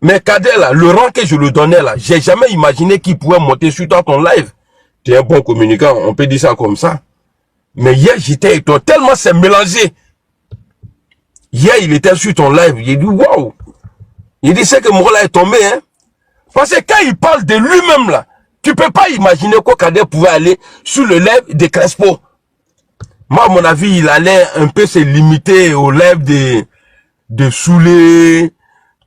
Mais Kader là, le rang que je lui donnais là, j'ai jamais imaginé qu'il pouvait monter sur toi ton live. Tu es un bon communicant, on peut dire ça comme ça. Mais hier, j'étais étonné, tellement c'est mélangé. Hier, il était sur ton live, il dit waouh. Il dit c'est que Mourla est tombé, hein. Parce que quand il parle de lui-même là, tu peux pas imaginer que Kader pouvait aller sur le live de Crespo. Moi, à mon avis, il allait un peu se limiter au live de Soulé,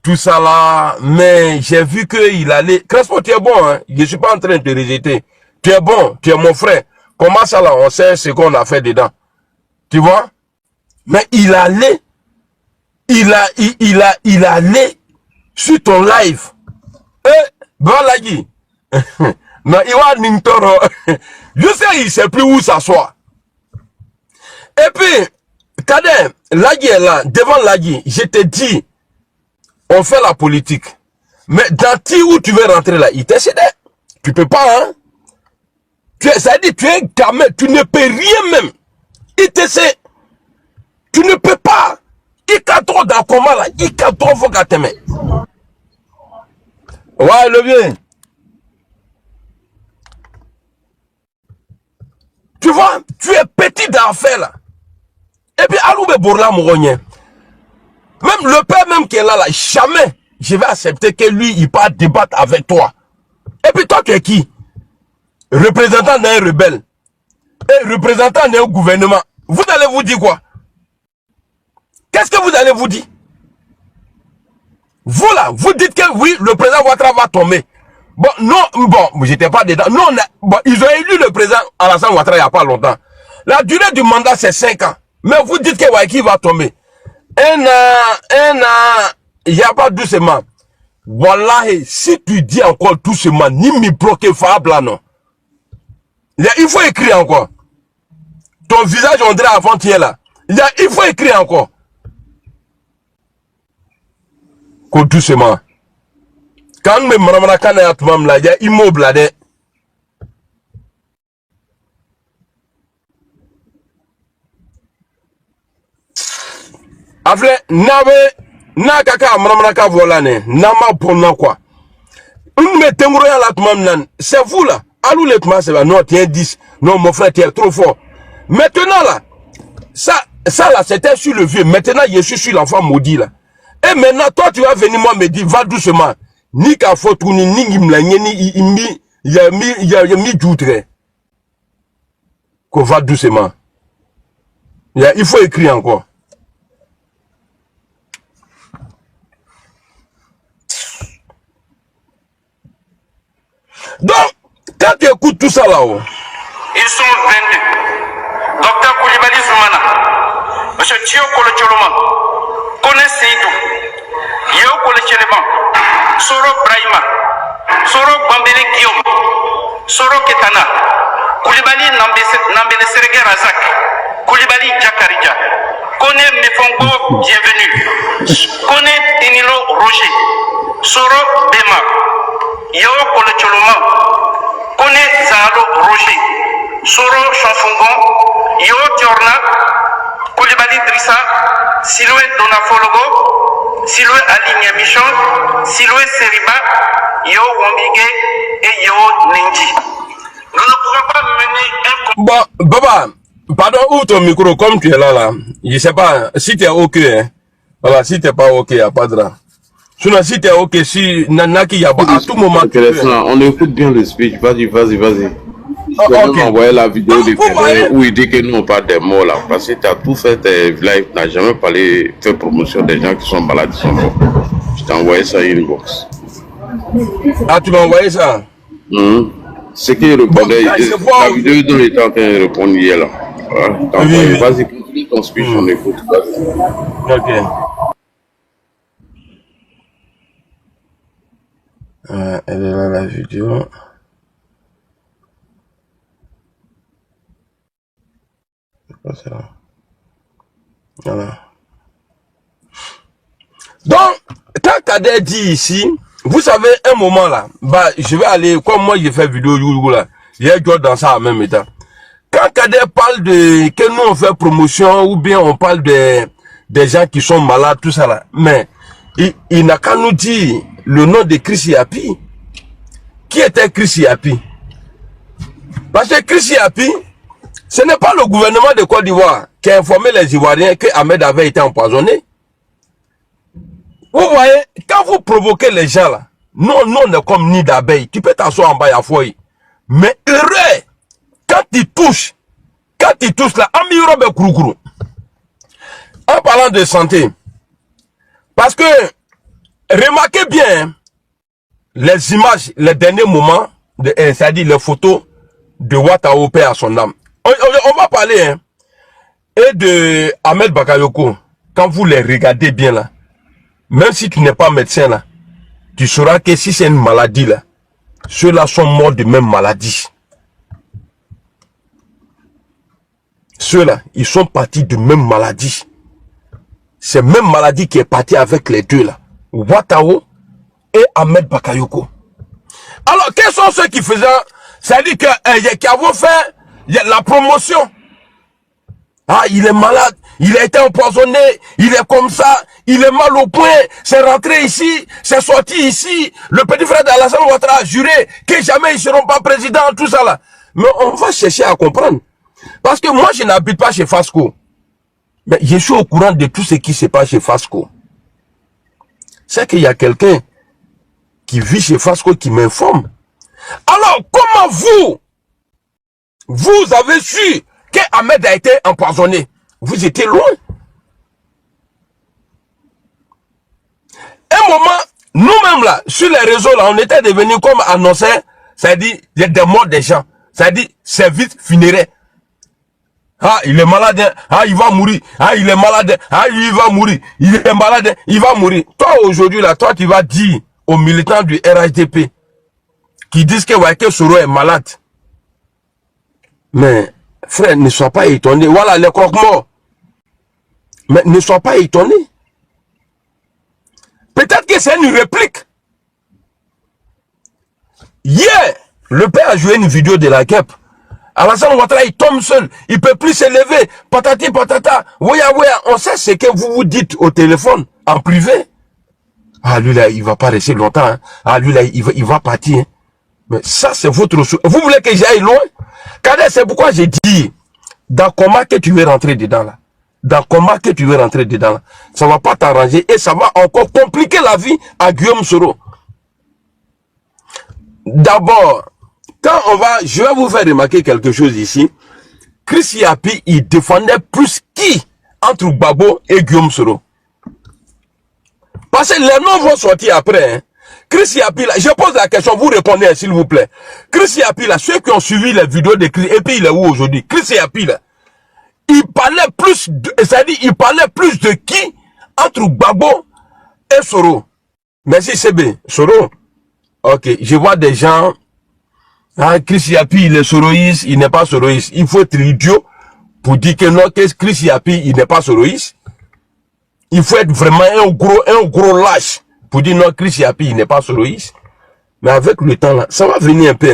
tout ça là. Mais j'ai vu qu'il allait... Crespo, tu es bon, hein. Je suis pas en train de te rejeter. Tu es bon, tu es mon frère. Comment ça là, on sait ce qu'on a fait dedans. Tu vois? Mais il allait... Il allait sur ton live. Voilà, dit. Non, il va Nintoro. Je sais, il sait plus où s'asseoir. Et puis, Kader, Lagui est là, devant Lagui, je te dis, on fait la politique. Mais dans qui où tu veux rentrer là, il t'est cédé. Tu peux pas, hein. Ça dit, tu es gamin, tu ne peux rien même. Il te sait. Tu ne peux pas. Il cadre dans comment là, il cadre faut qu'à t'aimer. Ouais, le vieux. Tu vois, tu es petit d'affaires là. Et puis, Aloube Bourla Mouronien. Même le père même qui est là, jamais je vais accepter que lui, il part débattre avec toi. Et puis toi, tu es qui? Représentant d'un rebelle. Et représentant d'un gouvernement. Vous allez vous dire quoi? Qu'est-ce que vous allez vous dire? Vous là, vous dites que oui, le président Ouattara va tomber. Bon, non, bon, j'étais pas dedans. Non, bon, ils ont élu le président Alassane Ouattara il n'y a pas longtemps. La durée du mandat, c'est 5 ans. Mais vous dites que Waiki va tomber. Un an, il n'y a pas doucement. Voilà, si tu dis encore doucement, ni mi bloqué fable là, non. Il faut écrire encore. Ton visage, on dirait avant-hier là. Il faut écrire encore. Qu'on doucement. Quand me maramana kana ya tumam là, il y a immeuble là. Afle, na kaka amramraka voilà ne, nama ponna quoi. Une me tengro ya la tmam c'est vous là. Alou les tmas c'est non, tiens 10. Non, mon frère, tu es trop fort. Maintenant là, ça là, c'était sur le vieux. Maintenant, je suis sur l'enfant maudit là. Et maintenant, toi, tu vas venir moi me dire, va doucement. Ni qu'à faute, ni gimlanye, ni il y a mis doutre. Qu'on va doucement. Il faut écrire encore. Donc, quand tu écoutes tout ça là-haut, ils sont 22. Docteur Koulibaly Zoumana, Monsieur Thio Kolocholoma, Kone Seydou, Yo Kolocholema, Soro Brahima, Soro Bambele Guillaume, Soro Ketana, Koulibaly Nambele Serge Razak, Koulibaly Djakarija, Kone Mefongo, bienvenue, Kone Tenilo Roger, Soro Bema, Yo Kolocholoma, Kone Zalo Roger, Soro Chanfongon, Yo Diorna, Koulibaly Drissa, Siloué Donafologo, Siloué Ali Niamichon, Siloué Seriba, Yo Wambige et Yo Nenji. Nous ne pouvons pas mener un... Bon, Baba, pardon, ouvre ton micro comme tu es là. Je sais pas, si tu es ok, hein. Voilà, si tu n'es pas ok, il n'y a pas de drame. Sinon, si tu es ok, si Nanaki, il y a à tout moment... On écoute bien le speech, vas-y. Oh, Je vais okay. envoyer la vidéo de Kélé où il dit que nous on parle des morts là. Parce que tu as tout fait, tes lives, tu n'as jamais parlé, fait promotion des gens qui sont malades, qui sont morts. Je t'ai envoyé ça inbox. Ah, tu m'as envoyé ça? Ce qu'il répondait, Bon, la vidéo dont il était en train de répondre hier là. Voilà, Oui. Vas-y, continue ton speech, on écoute. Ok. Elle est là la vidéo. C'est là. Voilà. Donc, quand Kader dit ici, vous savez, un moment là, bah, je vais aller, comme moi j'ai fait vidéo là, j'ai joué dans ça en même temps. Quand Kader parle de, que nous on fait promotion, ou bien on parle des gens qui sont malades, tout ça là, mais, il n'a qu'à nous dire le nom de Chris Yapi. Qui était Chris Yapi? Parce que Chris Yapi, ce n'est pas le gouvernement de Côte d'Ivoire qui a informé les Ivoiriens que Ahmed avait été empoisonné. Vous voyez, quand vous provoquez les gens là, nous on est comme nid d'abeilles. Tu peux t'asseoir en bas à foyer. Mais heureux, quand ils touchent là, en parlant de santé, parce que, remarquez bien, les images, les derniers moments, c'est-à-dire les photos de Ouattara à son âme. On va parler hein, et de Ahmed Bakayoko. Quand vous les regardez bien là, même si tu n'es pas médecin là, tu sauras que si c'est une maladie là, ceux-là sont morts de même maladie. Ceux-là, ils sont partis de même maladie. C'est même maladie qui est partie avec les deux là. Ouattara et Ahmed Bakayoko. Alors, quels sont ceux qui faisaient, c'est-à-dire qui avaient fait la promotion? Ah, il est malade, il a été empoisonné, il est comme ça, il est mal au point, c'est rentré ici, c'est sorti ici. Le petit frère d'Alassane Ouattara a juré que jamais ils ne seront pas présidents, tout ça là. Mais on va chercher à comprendre. Parce que moi, je n'habite pas chez Fasco. Mais je suis au courant de tout ce qui se passe chez Fasco. C'est qu'il y a quelqu'un qui vit chez Fasco qui m'informe. Alors, comment vous avez su que Ahmed a été empoisonné? Vous étiez loin. Un moment, nous-mêmes là, sur les réseaux là, on était devenus comme annoncés, c'est-à-dire, il y a des morts des gens. C'est-à-dire, service funéraire. Ah, il est malade, hein. Ah, il va mourir. Ah, il est malade, hein. Ah, il va mourir. Il est malade, hein. Il va mourir. Toi, aujourd'hui là, toi, tu vas dire aux militants du RHDP qui disent que Waike Soro est malade. Mais, frère, ne sois pas étonné. Voilà, les croque-morts. Mais ne sois pas étonné. Peut-être que c'est une réplique. Hier, le père a joué une vidéo de la guêpe Alassane Ouattara, il tombe seul. Il ne peut plus se lever. Patati patata. Ouya, on sait ce que vous vous dites au téléphone, en privé. Ah, lui là, il ne va pas rester longtemps. Hein. Ah, lui là, il va partir. Hein. Mais ça, c'est votre... Vous voulez que j'aille loin? Kader, c'est pourquoi j'ai dit, dans comment que tu veux rentrer dedans là. Dans comment que tu veux rentrer dedans là. Ça ne va pas t'arranger et ça va encore compliquer la vie à Guillaume Soro. D'abord, quand je vais vous faire remarquer quelque chose ici. Chris Yapi, il défendait plus qui entre Gbagbo et Guillaume Soro. Parce que les noms vont sortir après. Hein. Chris Yapi, là, je pose la question, vous répondez s'il vous plaît. Chris Yapi, là, ceux qui ont suivi les vidéos de Chris, et puis il est où aujourd'hui? Chris Yapi, là, il parlait plus de, c'est-à-dire, il parlait plus de qui entre Gbagbo et Soro. Merci CB. Soro. Ok, je vois des gens. Ah, Chris Yapi, il est soroïste, il n'est pas soroïste. Il faut être idiot pour dire que non, que Chris Yapi, il n'est pas soroïste. Il faut être vraiment un gros lâche pour dire non, Chris Yapi, il n'est pas soroïste. Mais avec le temps, là, ça va venir un peu.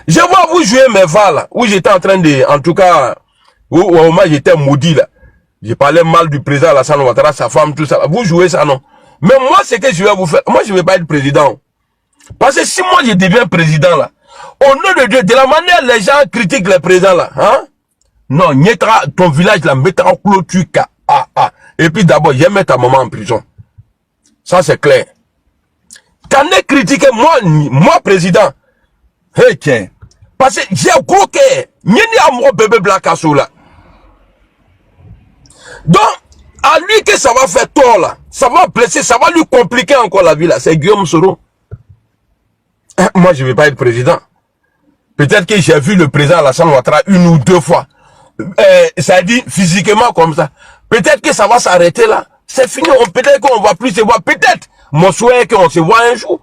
Je vois vous jouer mes vas, là, où j'étais en train de, en tout cas, où au moment j'étais maudit, là. J'ai parlé mal du président Alassane Ouattara, sa femme, tout ça. Là. Vous jouez ça, non? Mais moi, ce que je vais vous faire, moi, je ne vais pas être président. Parce que si moi, je deviens président, là, au nom de Dieu, de la manière les gens critiquent les présidents, là, hein? Non, ton village, là, mettra en clôture, et puis d'abord, je vais mettre ta maman en prison. Ça, c'est clair. Quand on est critiqué, moi, président, hey, tiens, parce que j'ai gros que, n'y a mon bébé Blakasso, là. Donc, à lui que ça va faire tort, là, ça va blesser, ça va lui compliquer encore la vie, là, c'est Guillaume Soro. Moi, je ne vais pas être président. Peut-être que j'ai vu le président Alassane Ouattara une ou deux fois. Ça dit physiquement comme ça. Peut-être que ça va s'arrêter là. C'est fini. Peut-être qu'on ne va plus se voir. Peut-être. Mon souhait est qu'on se voit un jour.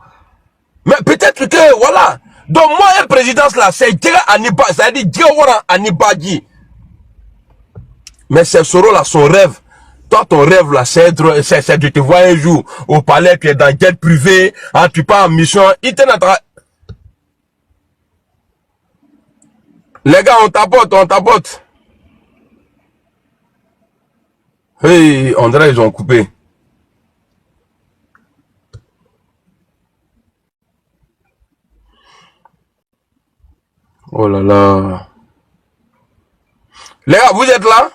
Mais peut-être que, voilà. Donc, moi, un président là, c'est Djega Aniba. Ça dit Djega Anibadi. Mais c'est Soro là, son rêve. Toi, ton rêve là, c'est de te voir un jour au palais, tu es dans jet privé, hein, tu pars en mission. Il te n'attrape. Les gars, on tapote. Hey, on dirait qu'ils ont coupé. Oh là là. Les gars, vous êtes là?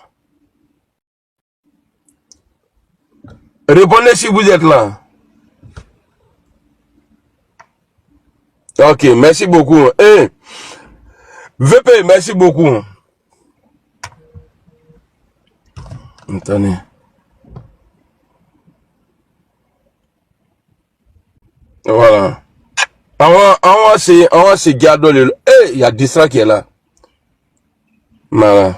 Répondez si vous êtes là. Ok, merci beaucoup. Hey, VP, merci beaucoup. Attendez. Voilà. On va se garder le... Eh, il y a Distra qui est là. Voilà.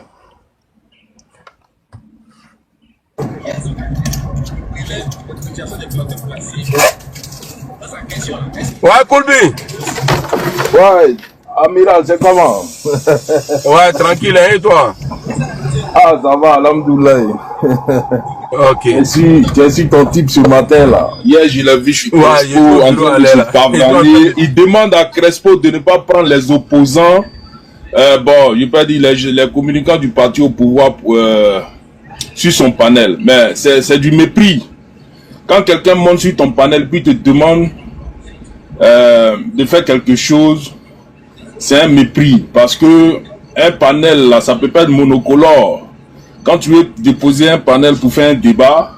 Ouais, Koulbi. Ouais, amiral, c'est comment? Ouais, tranquille, hein, et toi? Ah, ça va, alhamdoulilah. Ok. J'ai su ton type ce matin là. Hier, je l'ai vu, je suis Crespo en train de se pavaner. Il demande à Crespo de ne pas prendre les opposants. Bon, je peux dire les communicants du parti au pouvoir sur son panel. Mais c'est du mépris. Quand quelqu'un monte sur ton panel puis te demande de faire quelque chose, c'est un mépris. Parce que un panel là, ça peut pas être monocolore. Quand tu veux déposer un panel pour faire un débat,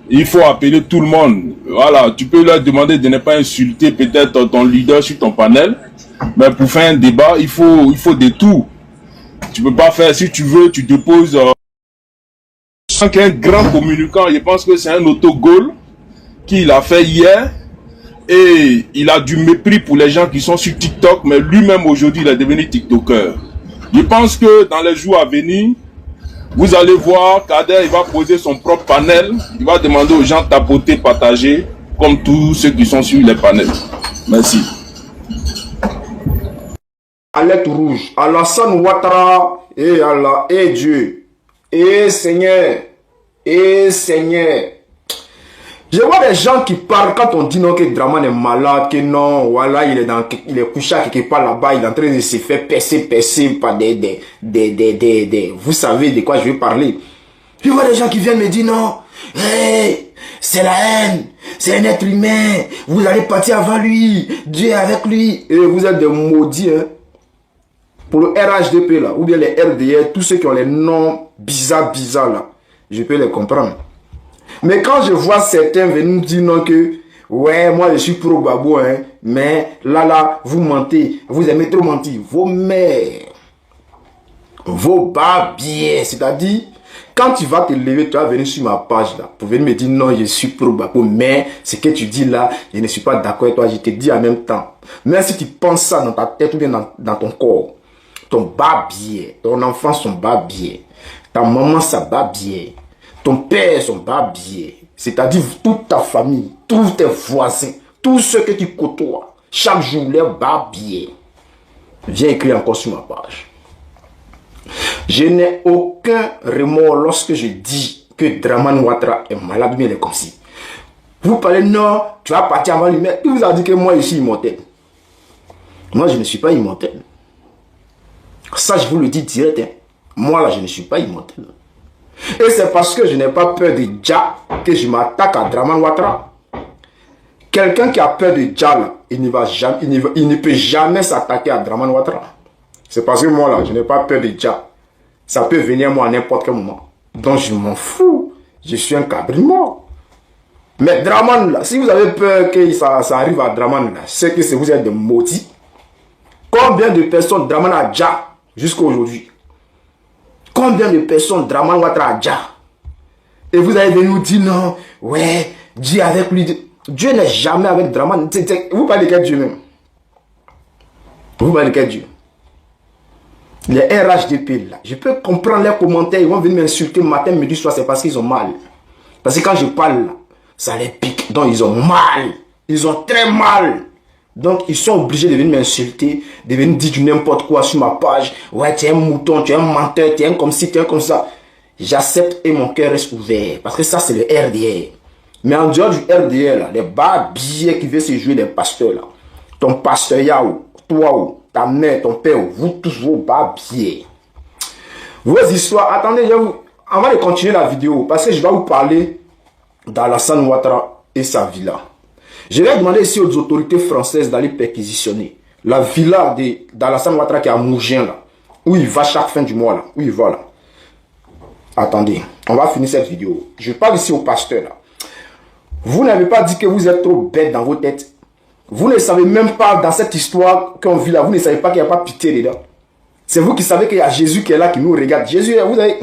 il faut appeler tout le monde. Voilà, tu peux leur demander de ne pas insulter peut-être ton leader sur ton panel. Mais pour faire un débat, il faut des tours. Tu peux pas faire, si tu veux, tu déposes... un grand communicant, je pense que c'est un autogol qu'il a fait hier. Et il a du mépris pour les gens qui sont sur TikTok, mais lui-même aujourd'hui, il est devenu TikToker. Je pense que dans les jours à venir, vous allez voir, Kader, il va poser son propre panel. Il va demander aux gens de tapoter, partager, comme tous ceux qui sont sur les panels. Merci. Alerte rouge. Alassane Ouattara, et Allah, et Dieu, et Seigneur, et Seigneur. Je vois des gens qui parlent quand on dit non que Draman est malade, que non, voilà, il est couché quelque part là-bas, il est en train de se faire percer par vous savez de quoi je vais parler. Je vois des gens qui viennent me dire non, hey, c'est la haine, c'est un être humain, vous allez partir avant lui, Dieu est avec lui, et vous êtes des maudits, hein. Pour le RHDP là, ou bien les RDR, tous ceux qui ont les noms bizarres là, je peux les comprendre. Mais quand je vois certains venir nous dire non que ouais, moi je suis pro Gbagbo, hein, mais là, vous mentez, vous aimez trop mentir. Vos mères, vos babiers, c'est-à-dire, quand tu vas te lever, tu vas venir sur ma page là, pour venir me dire non, je suis pro Gbagbo, mais ce que tu dis là, je ne suis pas d'accord avec toi, je te dis en même temps. Même si tu penses ça dans ta tête ou bien dans ton corps, ton babier, ton enfant son babier, ta maman sa babier, ton père son babier, c'est-à-dire toute ta famille, tous tes voisins, tous ceux que tu côtoies, chaque jour les babiers. Viens écrire encore sur ma page. Je n'ai aucun remords lorsque je dis que Draman Ouattara est malade, mais il est comme si. Vous parlez non, tu vas partir avant lui, mais il vous a dit que moi je suis immortel. Moi je ne suis pas immortel. Ça je vous le dis direct, hein. Moi là je ne suis pas immortel. Et c'est parce que je n'ai pas peur de Dja que je m'attaque à Draman Ouattara. Quelqu'un qui a peur de Dja là, il ne peut jamais s'attaquer à Draman Ouattara. C'est parce que moi là, je n'ai pas peur de Dja. Ça peut venir moi à n'importe quel moment. Donc je m'en fous. Je suis un cabri mort. Mais Draman là, si vous avez peur que ça arrive à Draman là, c'est que vous êtes des maudits. Combien de personnes Draman a Dja jusqu'à aujourd'hui? Combien de personnes Draman Ouattara a Dja? Et vous allez venir nous dire non, ouais, Dieu avec lui. Dieu n'est jamais avec Draman. Vous parlez de quel Dieu même? Vous parlez de quel Dieu? Les RHDP là, je peux comprendre leurs commentaires, ils vont venir m'insulter matin, midi, soir, c'est parce qu'ils ont mal. Parce que quand je parle là, ça les pique. Donc ils ont mal. Ils ont très mal. Donc ils sont obligés de venir m'insulter, de venir dire du n'importe quoi sur ma page. Ouais, tu es un mouton, tu es un menteur, tu es un comme ci, tu es un comme ça. J'accepte et mon cœur reste ouvert. Parce que ça c'est le RDR. Mais en dehors du RDR là, les babiers qui veulent se jouer des pasteurs là. Ton pasteur Yao, toi, ta mère, ton père, vous tous vos babiers. Vos histoires, attendez, avant de continuer la vidéo, parce que je vais vous parler d'Alassane Ouattara et sa villa. Je vais demander ici aux autorités françaises d'aller perquisitionner la villa d'Alassane Ouattara qui est à Mougins là, où il va chaque fin du mois là, où il va là. Attendez, on va finir cette vidéo. Je parle ici au pasteur là. Vous n'avez pas dit que vous êtes trop bête dans vos têtes. Vous ne savez même pas dans cette histoire qu'on vit là, vous ne savez pas qu'il n'y a pas pitié dedans. C'est vous qui savez qu'il y a Jésus qui est là, qui nous regarde. Jésus, vous avez...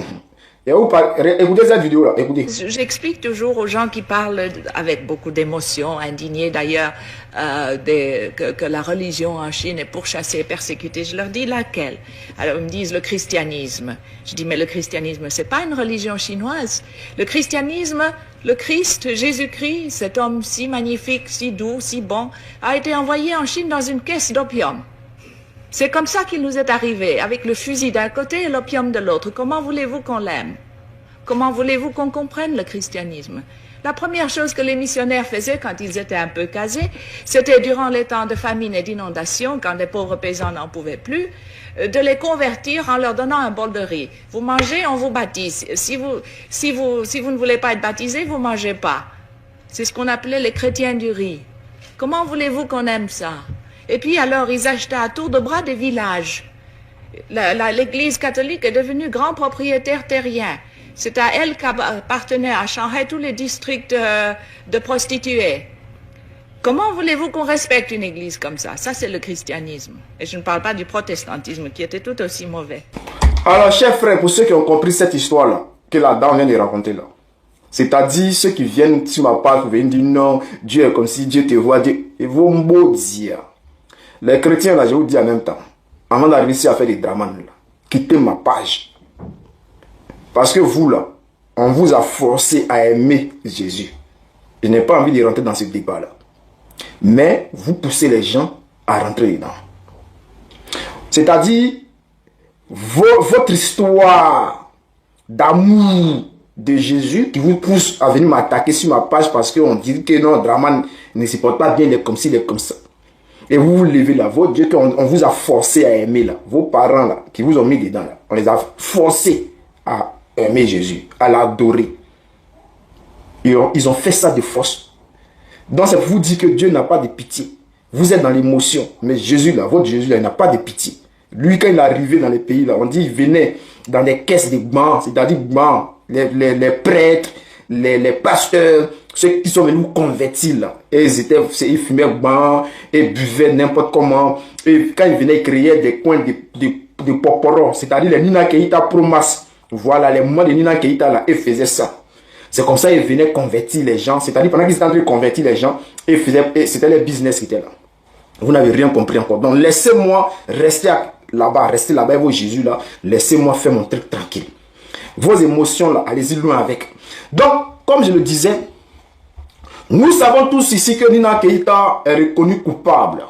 Écoutez cette vidéo là, écoutez. J'explique toujours aux gens qui parlent avec beaucoup d'émotion, indignés d'ailleurs, que la religion en Chine est pourchassée, persécutée. Je leur dis laquelle? Alors ils me disent le christianisme. Je dis mais le christianisme c'est pas une religion chinoise. Le christianisme, le Christ, Jésus-Christ, cet homme si magnifique, si doux, si bon, a été envoyé en Chine dans une caisse d'opium. C'est comme ça qu'il nous est arrivé, avec le fusil d'un côté et l'opium de l'autre. Comment voulez-vous qu'on l'aime? Comment voulez-vous qu'on comprenne le christianisme? La première chose que les missionnaires faisaient quand ils étaient un peu casés, c'était durant les temps de famine et d'inondation, quand les pauvres paysans n'en pouvaient plus, de les convertir en leur donnant un bol de riz. Vous mangez, on vous baptise. Si vous ne voulez pas être baptisé, vous mangez pas. C'est ce qu'on appelait les chrétiens du riz. Comment voulez-vous qu'on aime ça? Et puis alors, ils achetaient à tour de bras des villages. L'Église catholique est devenue grand propriétaire terrien. C'est à elle qu'appartenaient à Shanghai tous les districts de prostituées. Comment voulez-vous qu'on respecte une église comme ça? Ça, c'est le christianisme. Et je ne parle pas du protestantisme, qui était tout aussi mauvais. Alors, chers frères, pour ceux qui ont compris cette histoire-là, que la dame vient de raconter là, c'est-à-dire ceux qui viennent sur ma page pour venir dire non, Dieu est comme si Dieu te voit, Dieu, et vos mots dire. Les chrétiens, là, je vous dis en même temps, avant d'arriver ici à faire des dramas, quittez ma page. Parce que vous, là, on vous a forcé à aimer Jésus. Je n'ai pas envie de rentrer dans ce débat-là. Mais vous poussez les gens à rentrer dedans. C'est-à-dire, votre histoire d'amour de Jésus qui vous pousse à venir m'attaquer sur ma page parce qu'on dit que non, Draman ne supporte pas bien, il est comme ci, il est comme ça. Et vous vous levez là, votre Dieu qu'on vous a forcé à aimer là, vos parents là, qui vous ont mis dedans là, on les a forcés à aimer Jésus, à l'adorer. Ils ont fait ça de force. Donc ça vous dit que Dieu n'a pas de pitié. Vous êtes dans l'émotion, mais Jésus là, votre Jésus là, il n'a pas de pitié. Lui, quand il est arrivé dans les pays là, on dit il venait dans des caisses de bancs, c'est-à-dire bancs, les prêtres, les pasteurs, ceux qui sont venus convertir là. Et ils fumaient bancs et buvaient n'importe comment. Et quand ils venaient, ils créaient des coins de poporos, c'est-à-dire les Nina Keita Promas. Voilà, les moments de Nina Keita là, ils faisaient ça. C'est comme ça qu'ils venaient convertir les gens. C'est-à-dire pendant qu'ils étaient en train de convertir les gens, et c'était les business qui étaient là. Vous n'avez rien compris encore. Donc laissez-moi rester là-bas, restez là-bas avec vos Jésus là. Laissez-moi faire mon truc tranquille. Vos émotions là, allez-y loin avec. Donc, comme je le disais, nous savons tous ici que Nina Keita est reconnue coupable.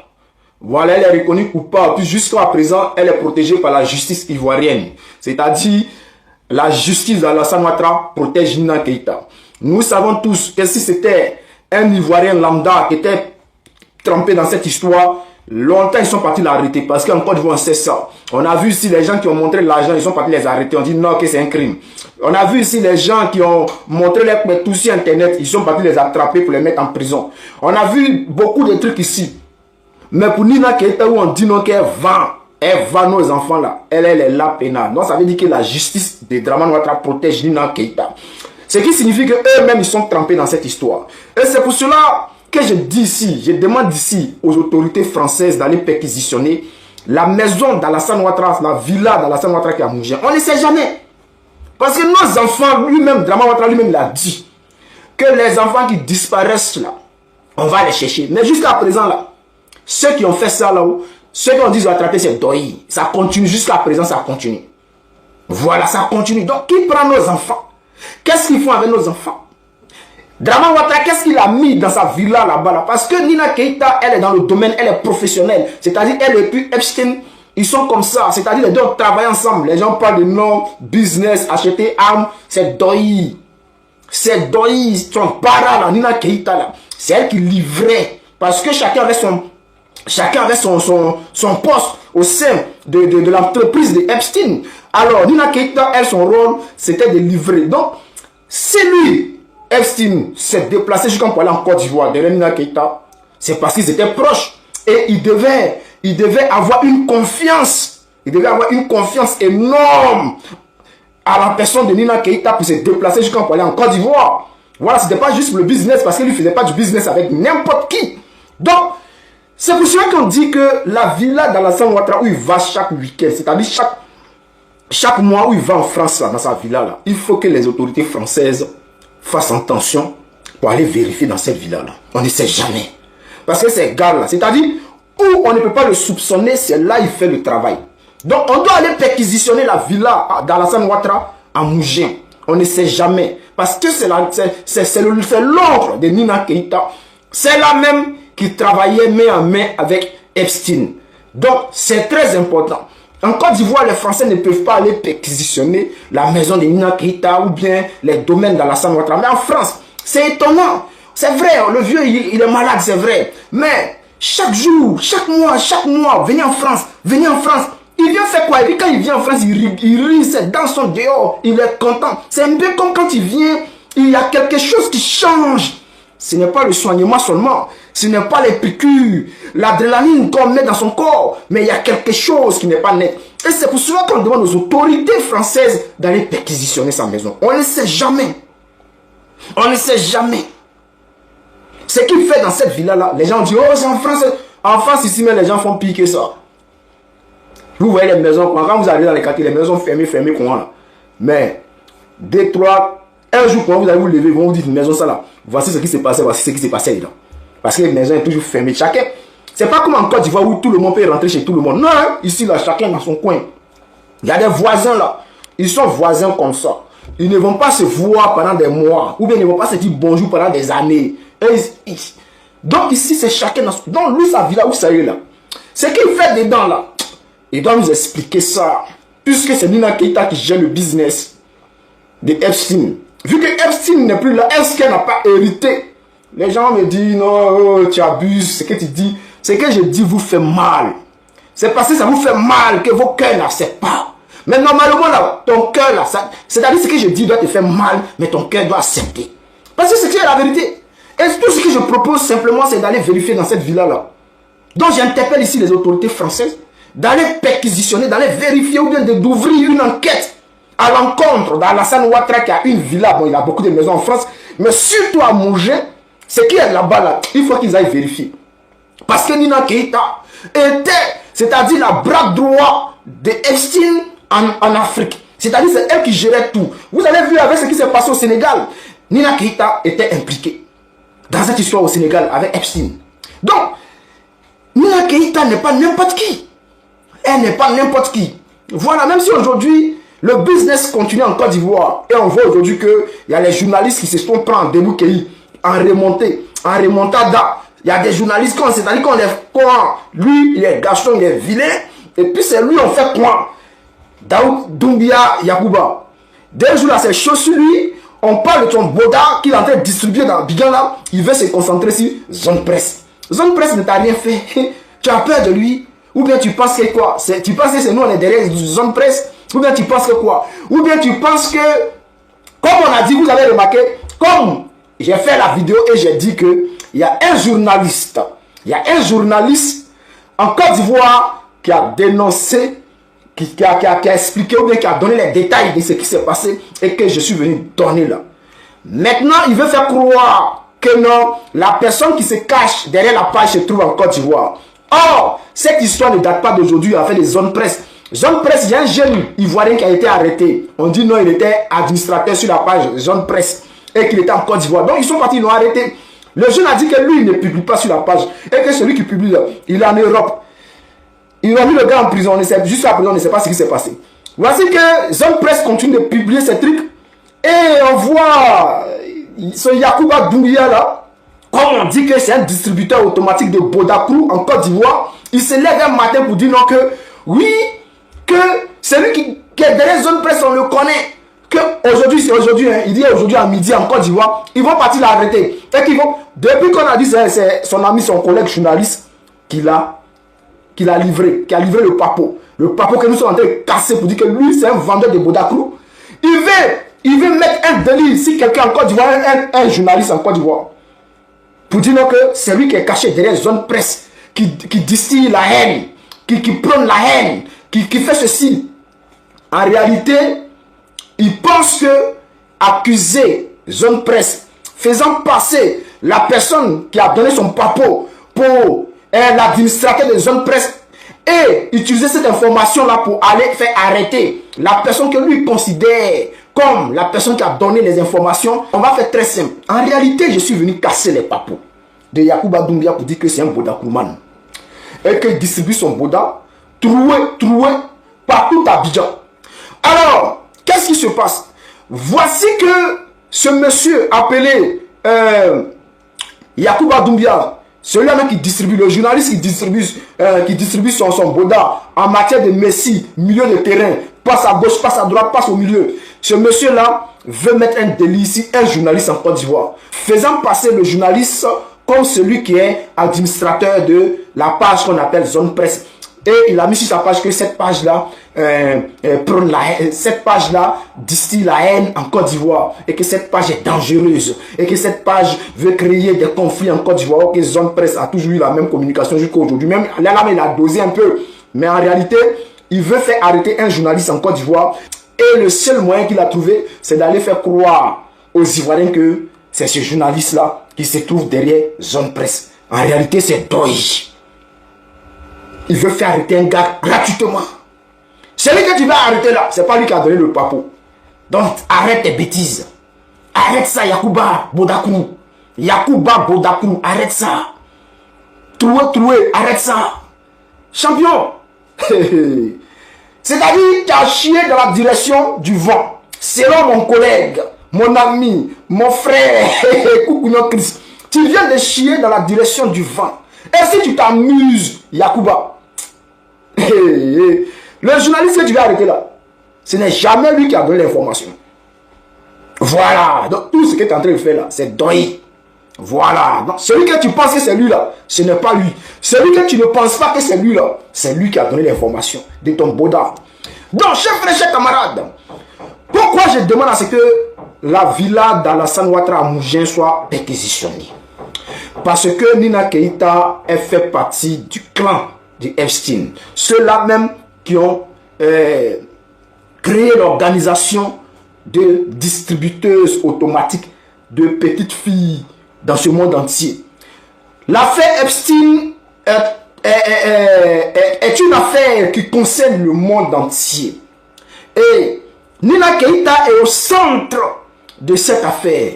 Voilà, elle est reconnue coupable. Puis jusqu'à présent, elle est protégée par la justice ivoirienne. C'est-à-dire, la justice d'Alassane Ouattara protège Nina Keita. Nous savons tous que si c'était un Ivoirien lambda qui était trempé dans cette histoire, longtemps ils sont partis l'arrêter parce qu'en Côte d'Ivoire on sait ça. On a vu ici les gens qui ont montré l'argent, ils sont partis les arrêter. On dit non, que c'est un crime. On a vu ici les gens qui ont montré les tout sur internet, ils sont partis les attraper pour les mettre en prison. On a vu beaucoup de trucs ici. Mais pour Nina Keita, où on dit non qu'elle vend nos enfants là, elle est là pénale. Donc ça veut dire que la justice de Dramane Ouattara protège Nina Keita. Ce qui signifie que eux-mêmes ils sont trempés dans cette histoire. Et c'est pour cela que je dis ici, je demande ici aux autorités françaises d'aller perquisitionner la maison d'Alassane Ouattara, la villa d'Alassane Ouattara qui a Mougien. On ne sait jamais. Parce que nos enfants, lui-même, Dramane Ouattara lui-même l'a dit, que les enfants qui disparaissent là, on va les chercher. Mais jusqu'à présent là, ceux qui ont fait ça là-haut, ceux qui ont dit qu'ils ont attrapé c'est Doyi. Ça continue, jusqu'à présent ça continue. Voilà, ça continue. Donc qui prend nos enfants? Qu'est-ce qu'ils font avec nos enfants? Dramane Ouattara, qu'est-ce qu'il a mis dans sa villa là-bas là? Parce que Nina Keita, elle est dans le domaine, elle est professionnelle. C'est-à-dire, elle et puis Epstein, ils sont comme ça. C'est-à-dire, les deux travaillent ensemble. Les gens parlent de non, business, acheter armes, c'est Doyi. C'est Doyi, son bara là, Nina Keita là. C'est elle qui livrait. Parce que chacun avait son poste au sein de l'entreprise de Epstein. Alors, Nina Keita, elle, son rôle, c'était de livrer. Donc, c'est lui. Epstein s'est déplacé jusqu'à pour aller en Côte d'Ivoire derrière Nina Keita. C'est parce qu'ils étaient proches. Et il devait avoir une confiance. Il devait avoir une confiance énorme à la personne de Nina Keita pour se déplacer jusqu'à pour aller en Côte d'Ivoire. Voilà, ce n'était pas juste pour le business parce qu'il ne faisait pas du business avec n'importe qui. Donc, c'est pour cela qu'on dit que la villa d'Alassane Ouattara où il va chaque week-end, c'est-à-dire chaque mois où il va en France, là, dans sa villa, là, il faut que les autorités françaises fassent attention pour aller vérifier dans cette villa-là. On ne sait jamais. Parce que ces gars-là, c'est-à-dire où on ne peut pas le soupçonner, c'est là qu'il fait le travail. Donc on doit aller perquisitionner la villa d'Alassane Ouattara à Mougien. On ne sait jamais. Parce que c'est l'oncle de Nina Keita. C'est la même qui travaillait main en main avec Epstein. Donc c'est très important. En Côte d'Ivoire, les Français ne peuvent pas aller perquisitionner la maison de Nina Keita ou bien les domaines d'Alassane Ouattara. Mais en France, c'est étonnant. C'est vrai, le vieux, il est malade, c'est vrai. Mais chaque jour, chaque mois, venez en France. Il vient faire quoi? Et puis quand il vient en France, il rit, ses dents sont dehors, il est content. C'est un peu comme quand il vient, il y a quelque chose qui change. Ce n'est pas le soignement seulement. Ce n'est pas les piqûres, l'adrénaline qu'on met dans son corps, mais il y a quelque chose qui n'est pas net. Et c'est pour cela qu'on demande aux autorités françaises d'aller perquisitionner sa maison. On ne sait jamais. On ne sait jamais. Ce qu'il fait dans cette villa-là, les gens disent, oh, c'est en France. En France, ici, mais les gens font pire que ça. Vous voyez les maisons, quand vous arrivez dans les quartiers, les maisons fermées, comment. Mais, 2, 3, un jour, quand vous allez vous lever, ils vont vous dire, une maison, ça là, voici ce qui s'est passé, voici ce qui s'est passé dedans. Parce que les maisons sont toujours fermées. Chacun, c'est pas comme en Côte d'Ivoire où tout le monde peut rentrer chez tout le monde. Non, ici, là, chacun dans son coin. Il y a des voisins là. Ils sont voisins comme ça. Ils ne vont pas se voir pendant des mois. Ou bien ils ne vont pas se dire bonjour pendant des années. Donc ici, c'est chacun dans son... Donc lui, sa villa, où ça y est là. Ce qu'il fait dedans là, il doit nous expliquer ça. Puisque c'est Nina Keita qui gère le business de Epstein. Vu que Epstein n'est plus là, est-ce qu'elle n'a pas hérité? Les gens me disent, non, oh, tu abuses, ce que tu dis. Ce que je dis vous fait mal. C'est parce que ça vous fait mal que vos cœurs n'acceptent pas. Mais normalement, là, ton cœur, là, c'est-à-dire ce que je dis doit te faire mal, mais ton cœur doit accepter. Parce que c'est la vérité. Et tout ce que je propose simplement, c'est d'aller vérifier dans cette villa-là. Donc j'interpelle ici les autorités françaises, d'aller perquisitionner, d'aller vérifier ou bien d'ouvrir une enquête à l'encontre d'Alassane Ouattara qui a une villa. Bon, il a beaucoup de maisons en France, mais surtout à Mougin, ce qui est là-bas, là, il faut qu'ils aillent vérifier. Parce que Nina Keïta était, c'est-à-dire la bras droit de Epstein en Afrique. C'est-à-dire c'est elle qui gérait tout. Vous avez vu avec ce qui s'est passé au Sénégal, Nina Keïta était impliquée dans cette histoire au Sénégal avec Epstein. Donc, Nina Keïta n'est pas n'importe qui. Elle n'est pas n'importe qui. Voilà, même si aujourd'hui, le business continue en Côte d'Ivoire, et on voit aujourd'hui qu'il y a les journalistes qui se sont pris en délouqué, en remontée, en remontada. Il y a des journalistes, c'est-à-dire qu'on les quoi. Lui, il est garçon, il est vilain, et puis c'est lui, on fait quoi? Daoud Doumbia Yacouba. Dès le jour là, c'est chaud sur lui. On parle de son boda qu'il est en train de distribuer dans Bigan là. Il veut se concentrer sur Zone Presse. Zone Presse ne t'a rien fait. Tu as peur de lui? Ou bien tu penses que quoi? Tu penses que c'est nous, on est derrière Zone Presse? Ou bien tu penses que quoi? Ou bien tu penses que, comme on a dit, vous avez remarqué, comme j'ai fait la vidéo et j'ai dit que il y a un journaliste en Côte d'Ivoire qui a dénoncé, qui a expliqué ou bien qui a donné les détails de ce qui s'est passé et que je suis venu donner là. Maintenant, il veut faire croire que non, la personne qui se cache derrière la page se trouve en Côte d'Ivoire. Or, cette histoire ne date pas d'aujourd'hui, en fait, des zones presse. Zone Presse, il y a un jeune Ivoirien qui a été arrêté. On dit non, il était administrateur sur la page Zone Presse et qu'il était en Côte d'Ivoire. Donc, ils sont partis, ils l'ont arrêté. Le jeune a dit que lui, il ne publie pas sur la page et que celui qui publie là, il est en Europe. Ils ont mis le gars en prison, juste à présent, on ne sait pas ce qui s'est passé. Voici que Zone Presse continue de publier ces trucs et on voit ce Yacouba Doumbia là, comme on dit que c'est un distributeur automatique de Bodakrou en Côte d'Ivoire. Il se lève un matin pour dire non que oui, que celui qui est derrière Zone Presse, on le connaît. Que aujourd'hui, c'est aujourd'hui, hein, il dit aujourd'hui à midi en Côte d'Ivoire, ils vont partir l'arrêter. Et qu'ils vont, depuis qu'on a dit c'est son ami, son collègue journaliste qui a livré le papo. Le papo que nous sommes en train de casser pour dire que lui, c'est un vendeur de Bodakrou. Il veut mettre un délit si quelqu'un en Côte d'Ivoire, un journaliste en Côte d'Ivoire, pour dire non que c'est lui qui est caché derrière Zone Presse, qui distille la haine, qui prône la haine, qui fait ceci. En réalité, il pense que accuser Zone Presse, faisant passer la personne qui a donné son papo pour l'administrateur de Zone Presse et utiliser cette information-là pour aller faire arrêter la personne que lui considère comme la personne qui a donné les informations, on va faire très simple. En réalité, je suis venu casser les papos de Yacouba Doumbia pour dire que c'est un Bodakouman et qu'il distribue son Boda troué partout à Abidjan. Alors, qu'est-ce qui se passe? Voici que ce monsieur appelé Yacouba Doumbia, celui-là qui distribue, le journaliste qui distribue son Boda en matière de messie, milieu de terrain, passe à gauche, passe à droite, passe au milieu. Ce monsieur-là veut mettre un délit ici, un journaliste en Côte d'Ivoire, faisant passer le journaliste comme celui qui est administrateur de la page qu'on appelle Zone Presse. Et il a mis sur sa page que cette page-là prône la haine, cette page-là distille la haine en Côte d'Ivoire et que cette page est dangereuse et que cette page veut créer des conflits en Côte d'Ivoire. Que Zone Presse a toujours eu la même communication jusqu'à aujourd'hui. Même là, il a dosé un peu. Mais en réalité, il veut faire arrêter un journaliste en Côte d'Ivoire et le seul moyen qu'il a trouvé, c'est d'aller faire croire aux Ivoiriens que c'est ce journaliste-là qui se trouve derrière Zone Presse. En réalité, c'est Doy. Il veut faire arrêter un gars gratuitement. Celui que tu vas arrêter là, c'est pas lui qui a donné le papo. Donc arrête tes bêtises. Arrête ça, Yacouba Bodakrou. Yacouba Bodakrou, arrête ça. Troué, arrête ça. Champion. C'est-à-dire, tu as chié dans la direction du vent. Selon mon collègue, mon ami, mon frère, tu viens de chier dans la direction du vent. Et si tu t'amuses, Yacouba, le journaliste que tu vas arrêter là, ce n'est jamais lui qui a donné l'information. Voilà. Donc tout ce que tu es en train de faire là, c'est Doyi. Voilà. Donc celui que tu penses que c'est lui là, ce n'est pas lui. Celui que tu ne penses pas que c'est lui là, c'est lui qui a donné l'information de ton boda. Donc, chers frères, chers camarades, pourquoi je demande à ce que la villa d'Alassane Ouattara à Mougins soit perquisitionnée? Parce que Nina Keïta, elle fait partie du clan de Epstein. Ceux-là même qui ont créé l'organisation de distributeuses automatiques de petites filles dans ce monde entier. L'affaire Epstein est une affaire qui concerne le monde entier. Et Nina Keïta est au centre de cette affaire.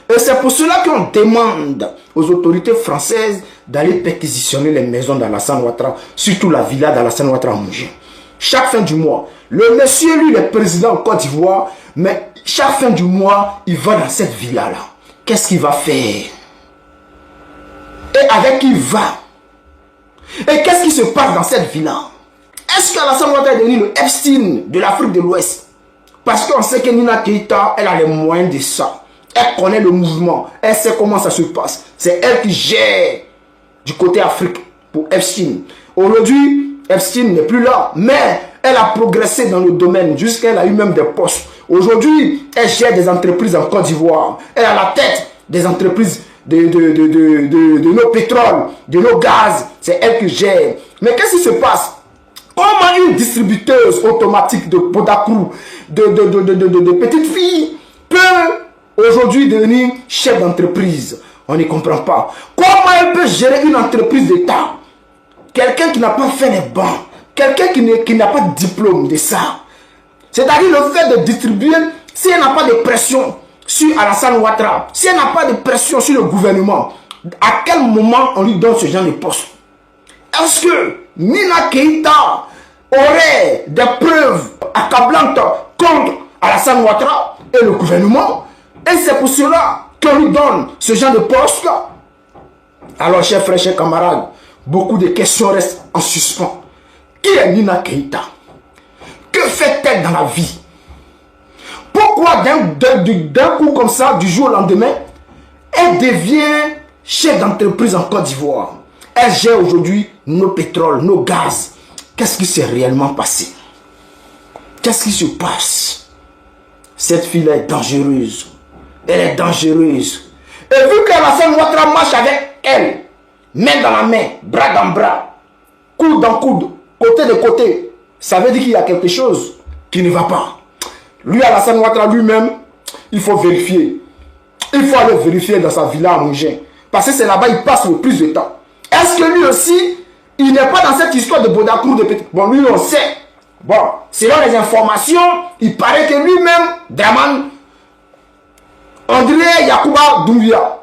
Et c'est pour cela qu'on demande aux autorités françaises d'aller perquisitionner les maisons d'Alassane Ouattara, surtout la villa d'Alassane Ouattara à Mougins. Chaque fin du mois, le monsieur, lui, il est président en Côte d'Ivoire, mais chaque fin du mois, il va dans cette villa-là. Qu'est-ce qu'il va faire? Et avec qui il va? Et qu'est-ce qui se passe dans cette villa? Est-ce qu'Alassane Ouattara est devenu le Epstein de l'Afrique de l'Ouest? Parce qu'on sait que Nina Keïta, elle a les moyens de ça. Elle connaît le mouvement. Elle sait comment ça se passe. C'est elle qui gère du côté Afrique pour Epstein. Aujourd'hui, Epstein n'est plus là. Mais elle a progressé dans le domaine jusqu'à elle a eu même des postes. Aujourd'hui, elle gère des entreprises en Côte d'Ivoire. Elle a la tête des entreprises de nos pétroles, de nos gaz. C'est elle qui gère. Mais qu'est-ce qui se passe? Comment une distributeuse automatique de Bodacrou, de petites filles, peut aujourd'hui devenir chef d'entreprise? On ne comprend pas. Comment elle peut gérer une entreprise d'État? Quelqu'un qui n'a pas fait les bancs, quelqu'un qui n'a pas de diplôme de ça. C'est-à-dire le fait de distribuer, si elle n'a pas de pression sur Alassane Ouattara, si elle n'a pas de pression sur le gouvernement, à quel moment on lui donne ce genre de poste? Est-ce que Nina Keïta aurait des preuves accablantes contre Alassane Ouattara et le gouvernement? Et c'est pour cela qu'on lui donne ce genre de poste. Alors, chers frères, chers camarades, beaucoup de questions restent en suspens. Qui est Nina Keïta? Que fait-elle dans la vie? Pourquoi d'un coup comme ça, du jour au lendemain, elle devient chef d'entreprise en Côte d'Ivoire? Elle gère aujourd'hui nos pétroles, nos gaz. Qu'est-ce qui s'est réellement passé? Qu'est-ce qui se passe? Cette fille est dangereuse. Elle est dangereuse. Et vu qu'Alassane Ouattara marche avec elle, main dans la main, bras dans bras, coude dans coude, côté de côté, ça veut dire qu'il y a quelque chose qui ne va pas. Lui, Alassane Ouattara lui-même, il faut vérifier. Il faut aller vérifier dans sa villa à Mougins. Parce que c'est là-bas qu'il passe le plus de temps. Est-ce que lui aussi, il n'est pas dans cette histoire de Bodacrou de petit? Bon, lui, on sait. Bon, selon les informations, il paraît que lui-même, Draman, André Yacouba Doumbia.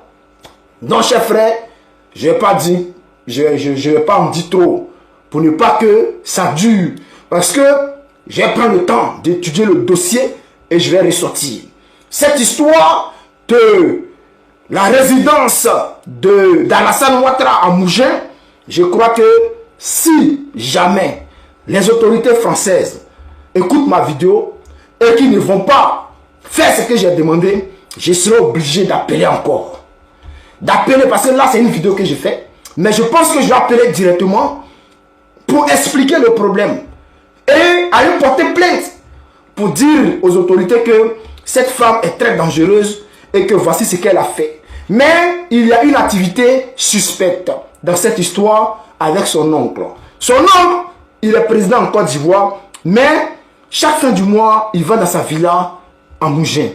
Non, chers frères, je ne vais pas dire, je vais pas en dire trop, pour ne pas que ça dure. Parce que je vais prendre le temps d'étudier le dossier et je vais ressortir. Cette histoire de la résidence d'Alassane Ouattara à Mougins, je crois que si jamais les autorités françaises écoutent ma vidéo et qu'ils ne vont pas faire ce que j'ai demandé, je serai obligé d'appeler encore. D'appeler parce que là c'est une vidéo que j'ai faite. Mais je pense que je vais appeler directement pour expliquer le problème. Et aller porter plainte pour dire aux autorités que cette femme est très dangereuse et que voici ce qu'elle a fait. Mais il y a une activité suspecte dans cette histoire avec son oncle. Son oncle, il est président en Côte d'Ivoire, mais chaque fin du mois, il va dans sa villa en Mougins.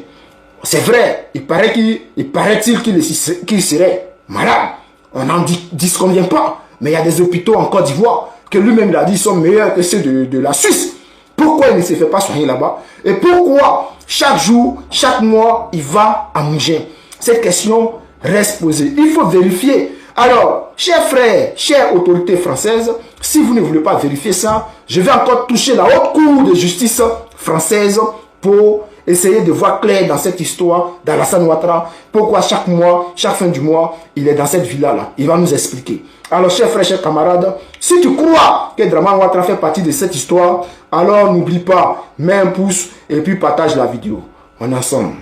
C'est vrai, il paraît-il qu'il serait malade. On n'en disconvient pas. Mais il y a des hôpitaux en Côte d'Ivoire que lui-même il a dit sont meilleurs que ceux de la Suisse. Pourquoi il ne se fait pas soigner là-bas? Et pourquoi chaque jour, chaque mois, il va à Mougins? Cette question reste posée. Il faut vérifier. Alors, chers frères, chères autorités françaises, si vous ne voulez pas vérifier ça, je vais encore toucher la haute cour de justice française pour essayer de voir clair dans cette histoire d'Alassane Ouattara. Pourquoi chaque mois, chaque fin du mois, il est dans cette villa-là. Il va nous expliquer. Alors, chers frères, chers camarades, si tu crois que Draman Ouattara fait partie de cette histoire, alors n'oublie pas, mets un pouce et puis partage la vidéo. On est ensemble.